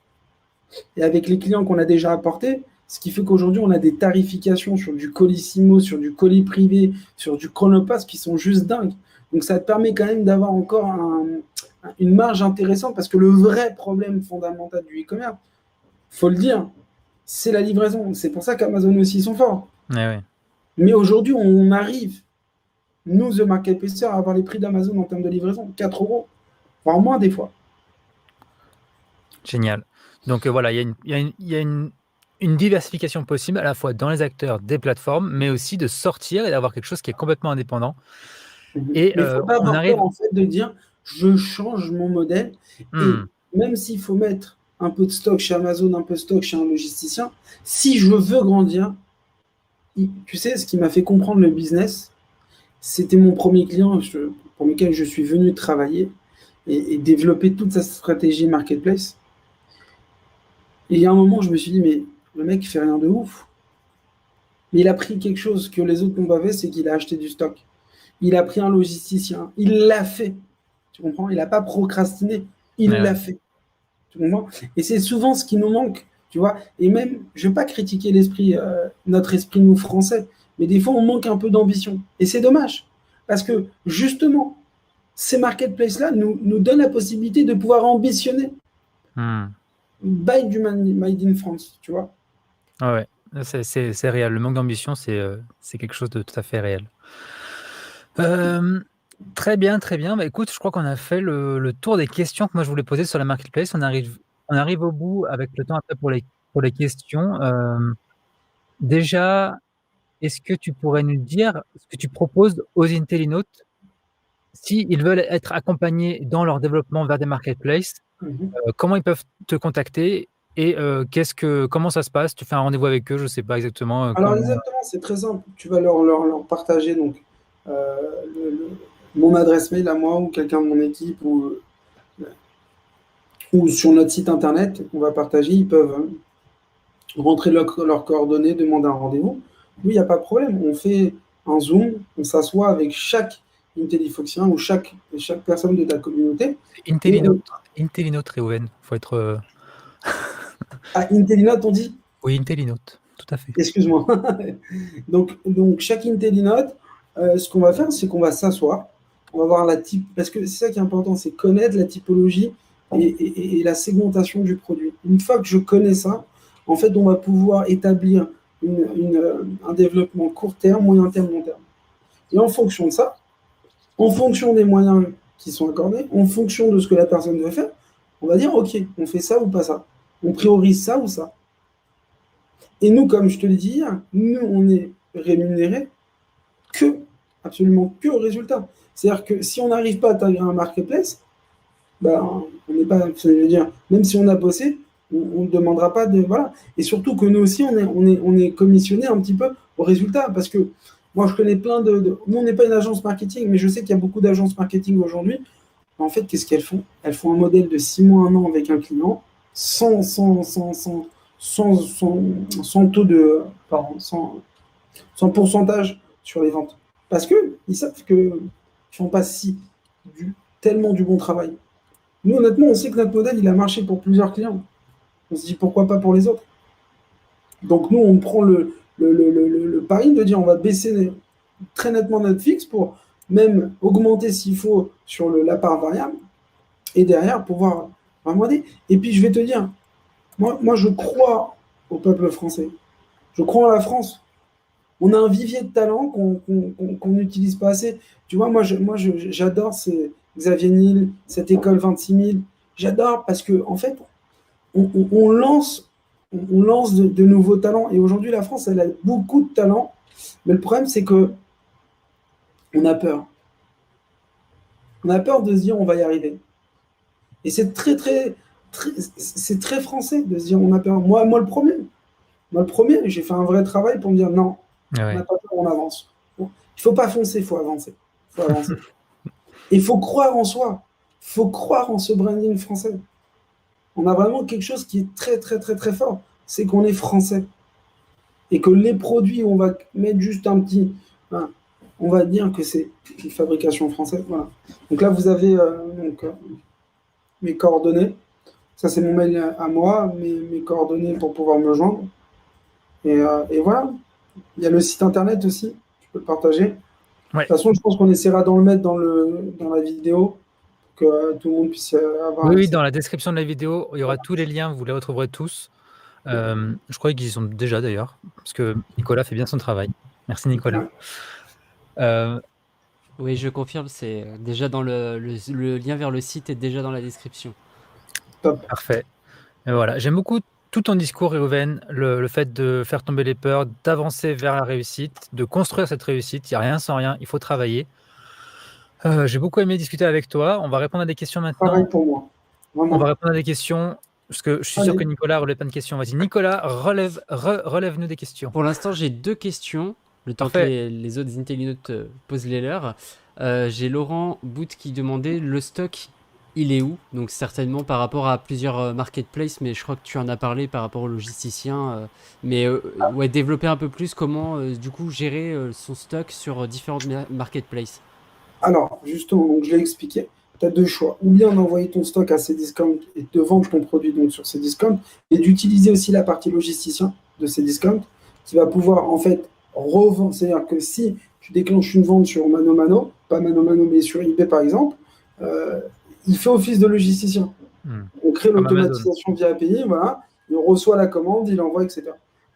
B: et avec les clients qu'on a déjà apportés, ce qui fait qu'aujourd'hui, on a des tarifications sur du Colissimo, sur du colis privé, sur du Chronopass qui sont juste dingues. Donc, ça te permet quand même d'avoir encore une marge intéressante parce que le vrai problème fondamental du e-commerce, il faut le dire, c'est la livraison. C'est pour ça qu'Amazon aussi sont forts.
A: Ouais.
B: Mais aujourd'hui, on arrive, nous, The Marketplacer, à avoir les prix d'Amazon en termes de livraison, 4 €, voire moins des fois.
A: Génial. Donc voilà, il y a une diversification possible à la fois dans les acteurs des plateformes, mais aussi de sortir et d'avoir quelque chose qui est complètement indépendant. Et
B: mais il ne faut pas avoir peur en fait de dire je change mon modèle et même s'il faut mettre un peu de stock chez Amazon, un peu de stock chez un logisticien, si je veux grandir, tu sais, ce qui m'a fait comprendre le business, c'était mon premier client pour lequel je suis venu travailler et développer toute sa stratégie marketplace. Et il y a un moment, je me suis dit, mais le mec, il fait rien de ouf. Mais il a pris quelque chose que les autres n'ont pas fait, c'est qu'il a acheté du stock. Il a pris un logisticien. Il l'a fait. Tu comprends? Il n'a pas procrastiné. Il l'a fait. Tu comprends? Et c'est souvent ce qui nous manque. Tu vois? Et même, je ne vais pas critiquer notre esprit, nous, Français, mais des fois, on manque un peu d'ambition. Et c'est dommage. Parce que, justement, ces marketplaces-là nous donnent la possibilité de pouvoir ambitionner. Buy du Made in France, tu vois.
A: Ouais, c'est réel. Le manque d'ambition, c'est quelque chose de tout à fait réel. Très bien. Bah, écoute, je crois qu'on a fait le tour des questions que moi je voulais poser sur la marketplace. On arrive au bout avec le temps après pour les questions. Déjà, est-ce que tu pourrais nous dire ce que tu proposes aux Intellinautes s'ils veulent être accompagnés dans leur développement vers des marketplaces? Comment ils peuvent te contacter et comment ça se passe? Tu fais un rendez-vous avec eux? Je ne sais pas exactement.
B: Alors exactement, c'est très simple. Tu vas leur partager donc mon adresse mail à moi ou quelqu'un de mon équipe ou sur notre site internet, on va partager. Ils peuvent rentrer leurs coordonnées, demander un rendez-vous. Oui, il n'y a pas de problème. On fait un Zoom, on s'assoit avec chaque Intellifoxien ou chaque personne de ta communauté.
A: Intellinaute, Réouen. Faut être.
B: Intellinaute, on dit?
A: Oui, Intellinaute, tout à fait.
B: Excuse-moi. donc, chaque Intellinaute, ce qu'on va faire, c'est qu'on va s'asseoir. On va voir parce que c'est ça qui est important, c'est connaître la typologie et la segmentation du produit. Une fois que je connais ça, en fait, on va pouvoir établir un développement court terme, moyen terme, long terme. Et en fonction de ça, en fonction des moyens qui sont accordés, en fonction de ce que la personne veut faire, on va dire, OK, on fait ça ou pas ça. On priorise ça ou ça. Et nous, comme je te l'ai dit hier, nous, on est rémunérés absolument que au résultat. C'est-à-dire que si on n'arrive pas à intégrer un marketplace, on n'est pas, je veux dire, même si on a bossé, on ne demandera pas de, voilà. Et surtout que nous aussi, on est commissionné un petit peu au résultat, parce que moi, je connais plein nous, on n'est pas une agence marketing, mais je sais qu'il y a beaucoup d'agences marketing aujourd'hui. En fait, qu'est-ce qu'elles font? Elles font un modèle de 6 mois, 1 an avec un client, sans taux de, pardon, sans pourcentage sur les ventes. Parce qu'ils savent qu'ils ne font pas tellement du bon travail. Nous, honnêtement, on sait que notre modèle, il a marché pour plusieurs clients. On se dit pourquoi pas pour les autres. Donc nous, on prend le pari de dire on va baisser très nettement notre fixe pour même augmenter s'il faut sur la part variable et derrière pouvoir vraiment aider. Et puis je vais te dire, moi je crois au peuple français. Je crois en la France. On a un vivier de talent qu'on n'utilise pas assez. Tu vois, moi j'adore Xavier Niel, cette école 26 000. J'adore parce que en fait, on lance de nouveaux talents. Et aujourd'hui, la France, elle a beaucoup de talents. Mais le problème, c'est que on a peur. On a peur de se dire on va y arriver. Et c'est c'est très français de se dire on a peur. Moi le premier. Moi, le premier, j'ai fait un vrai travail pour me dire non,
A: Ah
B: on
A: ouais.
B: n'a pas peur, on avance. Bon, il ne faut pas foncer, il faut avancer. Faut avancer. Et il faut croire en soi. Il faut croire en ce branding français. On a vraiment quelque chose qui est très, très, très, très fort. C'est qu'on est français. Et que les produits, on va mettre juste un petit. Voilà, on va dire que c'est une fabrication française. Voilà. Donc là, vous avez mes coordonnées. Ça, c'est mon mail à moi, mes coordonnées pour pouvoir me joindre. Et voilà. Il y a le site internet aussi, je peux le partager. De
A: Ouais.
B: toute façon, je pense qu'on essaiera d'en le mettre dans la vidéo pour que tout le monde puisse avoir
A: Oui,
B: accès.
A: dans la description de la vidéo, il y aura tous les liens, vous les retrouverez tous. Je crois qu'ils y sont déjà d'ailleurs, parce que Nicolas fait bien son travail. Merci Nicolas.
C: Oui, je confirme, c'est déjà dans le lien vers le site est déjà dans la description.
B: Top.
A: Parfait. Et voilà. J'aime beaucoup tout ton discours, Réhouven, le fait de faire tomber les peurs, d'avancer vers la réussite, de construire cette réussite. Il n'y a rien sans rien, il faut travailler. J'ai beaucoup aimé discuter avec toi. On va répondre à des questions maintenant.
B: Pareil pour moi. Vraiment.
A: On va répondre à des questions, parce que je suis sûr que Nicolas relève plein de questions. Vas-y, Nicolas, relève-nous des questions.
C: Pour l'instant, j'ai 2 questions. Le temps que
A: Parfait.
C: les autres internautes posent les leurs. J'ai Laurent Bout qui demandait le stock, il est où? Donc certainement par rapport à plusieurs marketplaces, mais je crois que tu en as parlé par rapport aux logisticiens. Mais ouais, développer un peu plus comment du coup gérer son stock sur différentes marketplaces.
B: Alors, justement, donc, je l'ai expliqué. Tu as 2 choix. Ou bien d'envoyer ton stock à Cdiscount et de vendre ton produit donc, sur Cdiscount et d'utiliser aussi la partie logisticien de Cdiscount qui va pouvoir en fait revendre. C'est-à-dire que si tu déclenches une vente sur ManoMano, pas ManoMano mais sur eBay par exemple, il fait office de logisticien. On crée
A: Comme
B: l'automatisation via API, voilà, il reçoit la commande, il envoie, etc.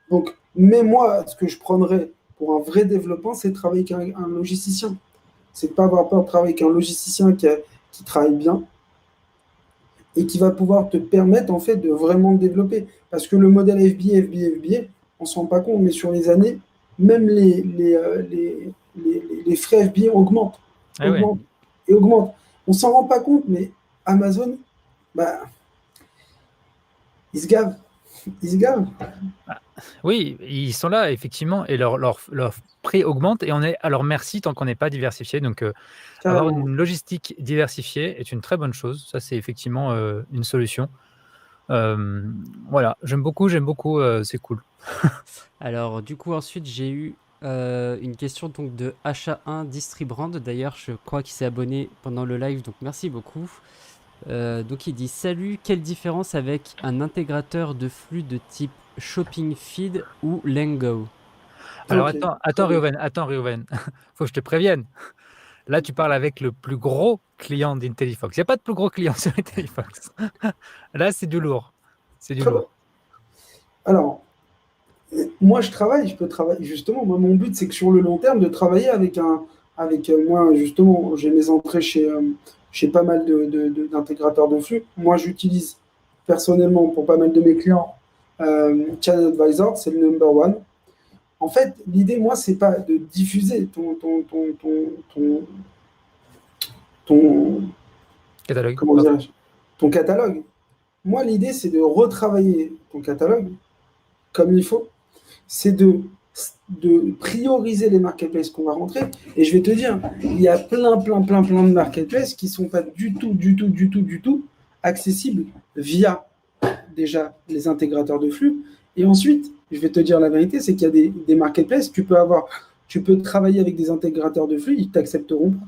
B: Donc, mais moi, ce que je prendrais pour un vrai développement, c'est de travailler avec un logisticien. C'est de ne pas avoir peur de travailler avec un logisticien qui travaille bien et qui va pouvoir te permettre en fait de vraiment te développer. Parce que le modèle FBA, on ne se rend pas compte, mais sur les années, même les frais FBA augmentent.
A: Ah ouais.
B: Augmentent et augmentent. On ne s'en rend pas compte, mais Amazon, bah, ils se gavent. Ils se gavent.
A: Oui, ils sont là, effectivement, et leur prix augmente, et on est à leur merci tant qu'on n'est pas diversifié. Donc, avoir une logistique diversifiée est une très bonne chose. Ça, c'est effectivement une solution. Voilà, j'aime beaucoup, c'est cool.
C: Alors, du coup, ensuite, j'ai eu une question donc, de HA1 Distribrand. D'ailleurs, je crois qu'il s'est abonné pendant le live, donc merci beaucoup. Donc, il dit salut, quelle différence avec un intégrateur de flux de type Shopping Feed ou Lengo?
A: Alors,
B: Ok.
A: attends, Réhouven, faut que je te prévienne. Là, tu parles avec le plus gros client d'IntelliFox. Il n'y a pas de plus gros client sur IntelliFox. Là, c'est du lourd. C'est du
B: Très
A: lourd.
B: bien. Alors, moi, je peux travailler, justement, moi, mon but, c'est que sur le long terme, de travailler avec moi, justement, j'ai mes entrées chez pas mal d'intégrateurs de flux. Moi, j'utilise personnellement pour pas mal de mes clients Channel Advisor, c'est le number one. En fait, l'idée, moi, c'est pas de diffuser ton
A: Catalogue.
B: comment dirais-je, ton catalogue. Moi, l'idée, c'est de retravailler ton catalogue comme il faut. C'est de prioriser les marketplaces qu'on va rentrer. Et je vais te dire, il y a plein de marketplaces qui ne sont pas du tout accessibles via déjà les intégrateurs de flux. Et ensuite, je vais te dire la vérité, c'est qu'il y a des marketplaces, tu peux travailler avec des intégrateurs de flux, ils t'accepteront pas.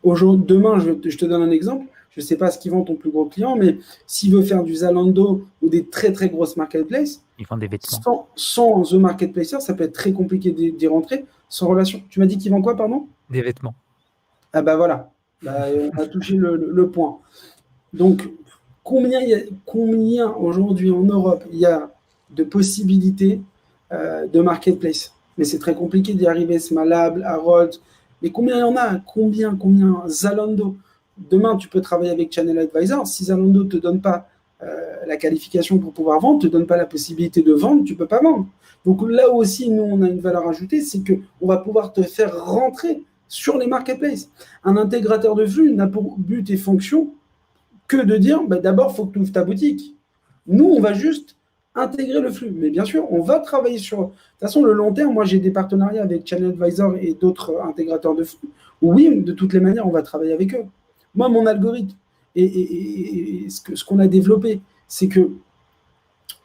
B: Demain, je te donne un exemple. Je ne sais pas ce qu'ils vend ton plus gros client, mais s'il veut faire du Zalando ou des très grosses marketplaces,
A: Ils vendent des vêtements.
B: sans The Marketplacer, ça peut être très compliqué d'y rentrer sans relation. Tu m'as dit qu'ils vendent quoi, pardon?
A: Des vêtements.
B: Ah bah voilà, on a touché le point. Donc, combien aujourd'hui en Europe il y a de possibilités de marketplace? Mais c'est très compliqué d'y arriver. Smalab, Harold, mais combien il y en a? Combien? Zalando. Demain, tu peux travailler avec Channel Advisor. Si Zalando ne te donne pas la qualification pour pouvoir vendre, ne te donne pas la possibilité de vendre, tu ne peux pas vendre. Donc là aussi, nous, on a une valeur ajoutée, c'est qu'on va pouvoir te faire rentrer sur les marketplaces. Un intégrateur de flux n'a pour but et fonction que de dire, d'abord, il faut que tu ouvres ta boutique. Nous, on va juste intégrer le flux. Mais bien sûr, on va travailler sur... De toute façon, le long terme, moi, j'ai des partenariats avec Channel Advisor et d'autres intégrateurs de flux. Oui, de toutes les manières, on va travailler avec eux. Moi, mon algorithme et ce qu'on a développé, c'est que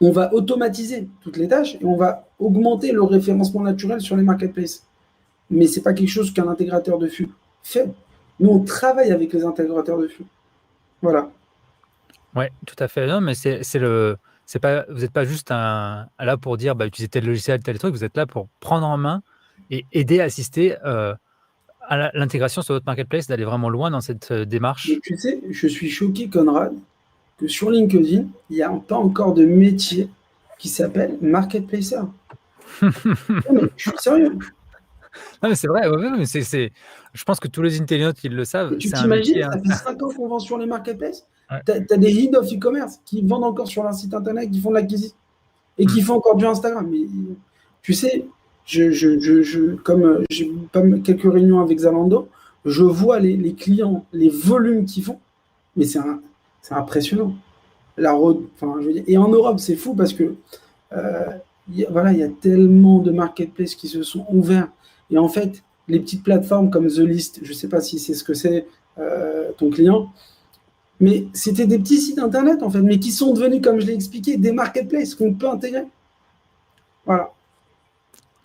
B: on va automatiser toutes les tâches et on va augmenter le référencement naturel sur les marketplaces. Mais ce n'est pas quelque chose qu'un intégrateur de flux fait. Nous, on travaille avec les intégrateurs de flux. Voilà.
A: Ouais, tout à fait. Non, mais vous n'êtes pas juste là pour dire utilisez tel logiciel, tel truc. Vous êtes là pour prendre en main et aider, assister à l'intégration sur votre marketplace, d'aller vraiment loin dans cette démarche.
B: Mais tu sais, je suis choqué, Conrad, que sur LinkedIn, il n'y a pas encore de métier qui s'appelle marketplacer. Non, mais je suis sérieux.
A: Non, mais c'est vrai. Mais je pense que tous les internautes, ils le savent.
B: Tu
A: C'est un
B: t'imagines,
A: métier,
B: ça fait 5 ans qu'on vend sur les marketplaces.
A: Ouais.
B: Tu as des head of e-commerce qui vendent encore sur leur site internet, qui font de l'acquisition et qui font encore du Instagram. Mais tu sais, comme j'ai quelques réunions avec Zalando, je vois les clients, les volumes qu'ils font, mais c'est impressionnant. Et en Europe, c'est fou parce que il y a tellement de marketplaces qui se sont ouverts. Et en fait, les petites plateformes comme The List, je ne sais pas si c'est ce que c'est ton client, mais c'était des petits sites internet en fait, mais qui sont devenus, comme je l'ai expliqué, des marketplaces qu'on peut intégrer. Voilà.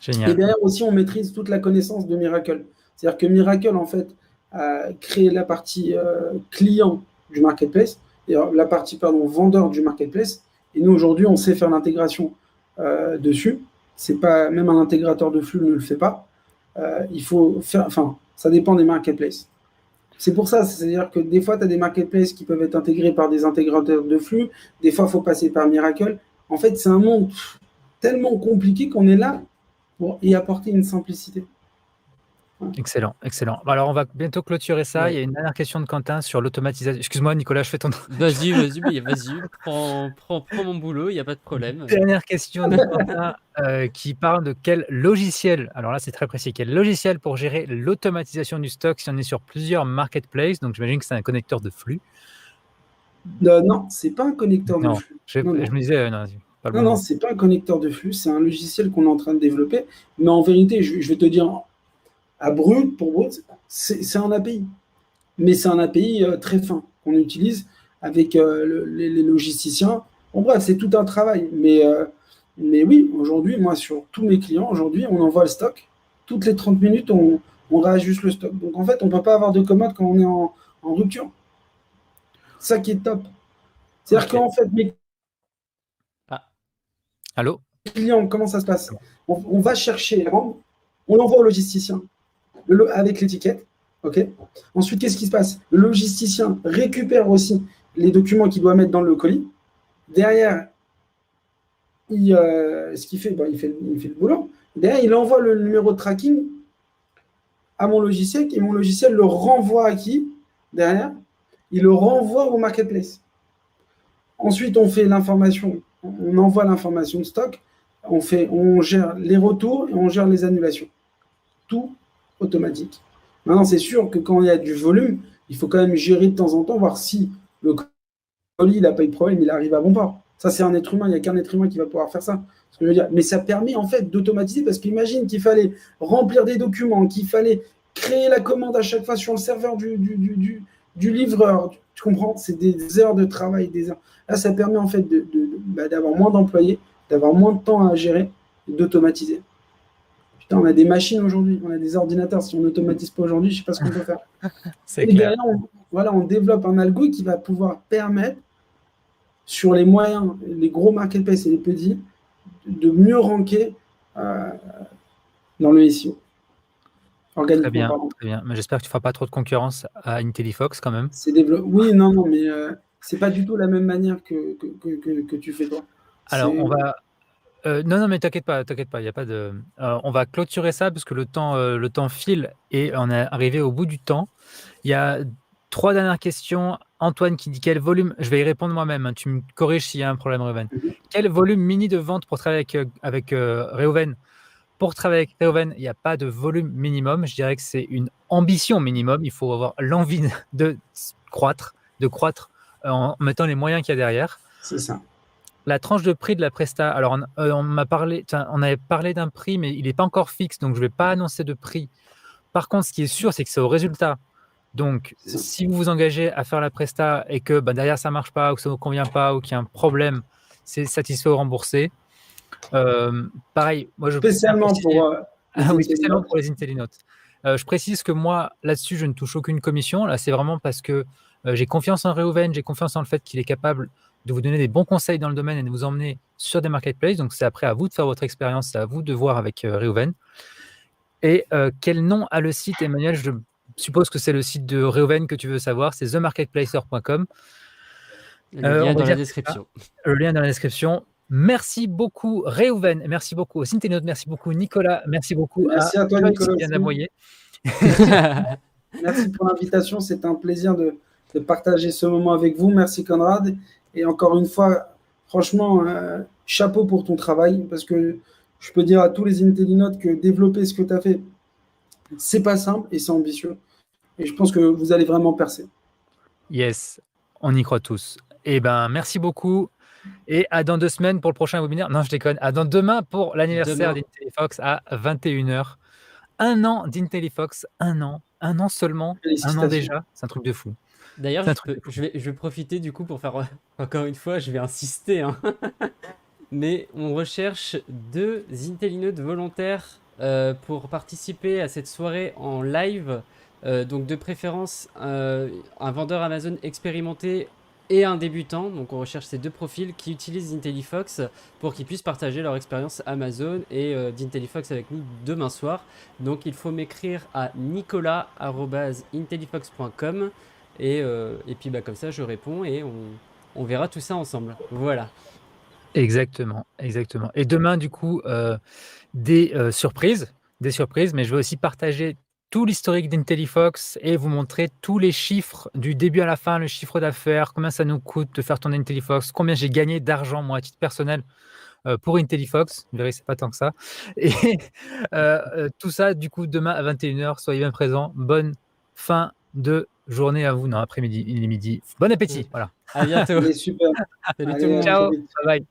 A: Génial.
B: Et derrière aussi, on maîtrise toute la connaissance de Miracle. C'est-à-dire que Miracle, en fait, a créé la partie client du marketplace, et la partie, vendeur du marketplace. Et nous, aujourd'hui, on sait faire l'intégration dessus. C'est pas, même un intégrateur de flux ne le fait pas. Il faut faire, ça dépend des marketplaces. C'est pour ça, c'est-à-dire que des fois, tu as des marketplaces qui peuvent être intégrés par des intégrateurs de flux. Des fois, il faut passer par Miracle. En fait, c'est un monde tellement compliqué qu'on est là pour y apporter une simplicité.
A: Excellent. Alors, on va bientôt clôturer ça.
B: Ouais.
A: Il y a une dernière question de Quentin sur l'automatisation. Excuse-moi, Nicolas, je fais ton...
C: Vas-y, prends mon boulot, il n'y a pas de problème.
A: Dernière question de Quentin qui parle de quel logiciel, alors là c'est très précis, quel logiciel pour gérer l'automatisation du stock si on est sur plusieurs marketplaces, donc j'imagine que c'est un connecteur de flux.
B: Non, c'est pas un connecteur de flux.
A: Je me disais, non, pas
B: non, c'est pas un connecteur de flux, c'est un logiciel qu'on est en train de développer, mais en vérité, je vais te dire, pour brut, c'est un API, mais c'est un API très fin qu'on utilise avec les logisticiens. Bon, bref, c'est tout un travail, mais oui, aujourd'hui, moi, sur tous mes clients, aujourd'hui, on envoie le stock. Toutes les 30 minutes, on réajuste le stock. Donc, en fait, on ne peut pas avoir de commande quand on est en rupture. C'est ça qui est top. C'est-à-dire qu'en fait, mes
A: Allô?
B: clients, comment ça se passe? On va chercher, on l'envoie au logisticien avec l'étiquette. Okay. Ensuite, qu'est-ce qui se passe? Le logisticien récupère aussi les documents qu'il doit mettre dans le colis. Derrière, ce qu'il fait, il fait le boulot. Derrière, il envoie le numéro de tracking à mon logiciel et mon logiciel le renvoie à qui? Derrière, il le renvoie au marketplace. Ensuite, on fait l'information, on envoie l'information de stock, on gère les retours et on gère les annulations. Tout automatique. Maintenant, c'est sûr que quand il y a du volume, il faut quand même gérer de temps en temps, voir si le colis, il n'a pas eu de problème, il arrive à bon port. Ça, c'est un être humain, il n'y a qu'un être humain qui va pouvoir faire ça. Ce que je veux dire. Mais ça permet en fait d'automatiser, parce qu'imagine qu'il fallait remplir des documents, qu'il fallait créer la commande à chaque fois sur le serveur du livreur. Tu comprends? C'est des heures de travail, des heures. Là, ça permet en fait d'avoir moins d'employés, d'avoir moins de temps à gérer et d'automatiser. Putain, on a des machines aujourd'hui, on a des ordinateurs. Si on n'automatise pas aujourd'hui, je ne sais pas ce qu'on peut faire.
A: C'est
B: Et
A: clair.
B: derrière, on développe un algo qui va pouvoir permettre, sur les moyens, les gros marketplaces et les petits, de mieux ranker dans le SEO.
A: Très bien,
B: Organiquement, pardon.
A: très bien. Mais j'espère que tu ne feras pas trop de concurrence à IntelliFox quand même.
B: Oui, non, mais c'est pas du tout la même manière que tu fais toi.
A: Alors, on va. Non, mais t'inquiète pas, il y a pas de. On va clôturer ça parce que le temps file et on est arrivé au bout du temps. Il y a 3 dernières questions. Antoine qui dit quel volume. Je vais y répondre moi-même, hein. Tu me corriges s'il y a un problème, Reuven. Quel volume mini de vente pour travailler avec Reuven? Pour travailler avec Reuven, il n'y a pas de volume minimum. Je dirais que c'est une ambition minimum. Il faut avoir l'envie de croître en mettant les moyens qu'il y a derrière.
B: C'est ça.
A: La tranche de prix de la presta, alors on avait parlé d'un prix, mais il n'est pas encore fixe, donc je ne vais pas annoncer de prix. Par contre, ce qui est sûr, c'est que c'est au résultat. Donc, si vous vous engagez à faire la presta et que derrière ça ne marche pas, ou que ça ne vous convient pas, ou qu'il y a un problème, c'est satisfait ou remboursé. Pareil, moi je
B: Spécialement pour
A: oui, spécialement pour les Intellinotes. Je précise que moi, là-dessus, je ne touche aucune commission. Là, c'est vraiment parce que j'ai confiance en Reuven, j'ai confiance en le fait qu'il est capable de vous donner des bons conseils dans le domaine et de vous emmener sur des marketplaces. Donc, c'est après à vous de faire votre expérience, c'est à vous de voir avec Reuven. Et quel nom a le site, Emmanuel? Je suppose que c'est le site de Reuven que tu veux savoir, c'est themarketplacer.com.
C: Le lien dans la description.
A: Le lien dans la description. Merci beaucoup Reuven, merci beaucoup aux Intellinotes, merci beaucoup Nicolas, merci beaucoup
B: à toi Nicolas.
A: Bien aboyé.
B: Merci pour l'invitation, c'est un plaisir de partager ce moment avec vous. Merci Conrad. Et encore une fois, franchement, chapeau pour ton travail, parce que je peux dire à tous les Intellinotes que développer ce que tu as fait, c'est pas simple et c'est ambitieux. Et je pense que vous allez vraiment percer.
A: Yes, on y croit tous. Eh ben, merci beaucoup. Et à dans 2 semaines pour le prochain webinaire. Non, je déconne. À dans demain pour l'anniversaire d'IntelliFox à 21h. 1 an d'IntelliFox, 1 an. 1 an seulement. 1 an déjà. C'est un truc de fou.
C: D'ailleurs, je vais profiter du coup pour faire, encore une fois, je vais insister, hein. Mais on recherche 2 Intellinotes volontaires pour participer à cette soirée en live. Donc de préférence, un vendeur Amazon expérimenté et un débutant. Donc on recherche ces 2 profils qui utilisent IntelliFox pour qu'ils puissent partager leur expérience Amazon et d'IntelliFox avec nous demain soir. Donc il faut m'écrire à nicolas@intellifox.com et puis comme ça je réponds et on verra tout ça ensemble. Voilà.
A: Exactement. Et demain, du coup, des surprises, mais je vais aussi partager tout l'historique d'IntelliFox et vous montrer tous les chiffres du début à la fin, le chiffre d'affaires, combien ça nous coûte de faire tourner IntelliFox, combien j'ai gagné d'argent, moi, à titre personnel, pour IntelliFox. Vous verrez, c'est pas tant que ça. Et tout ça, du coup, demain à 21h, soyez bien présents. Bonne fin de journée à vous. Non, après-midi, il est midi. Bon appétit. Voilà.
C: À bientôt.
B: Super.
C: Salut tout le monde.
A: Ciao. Bye bye.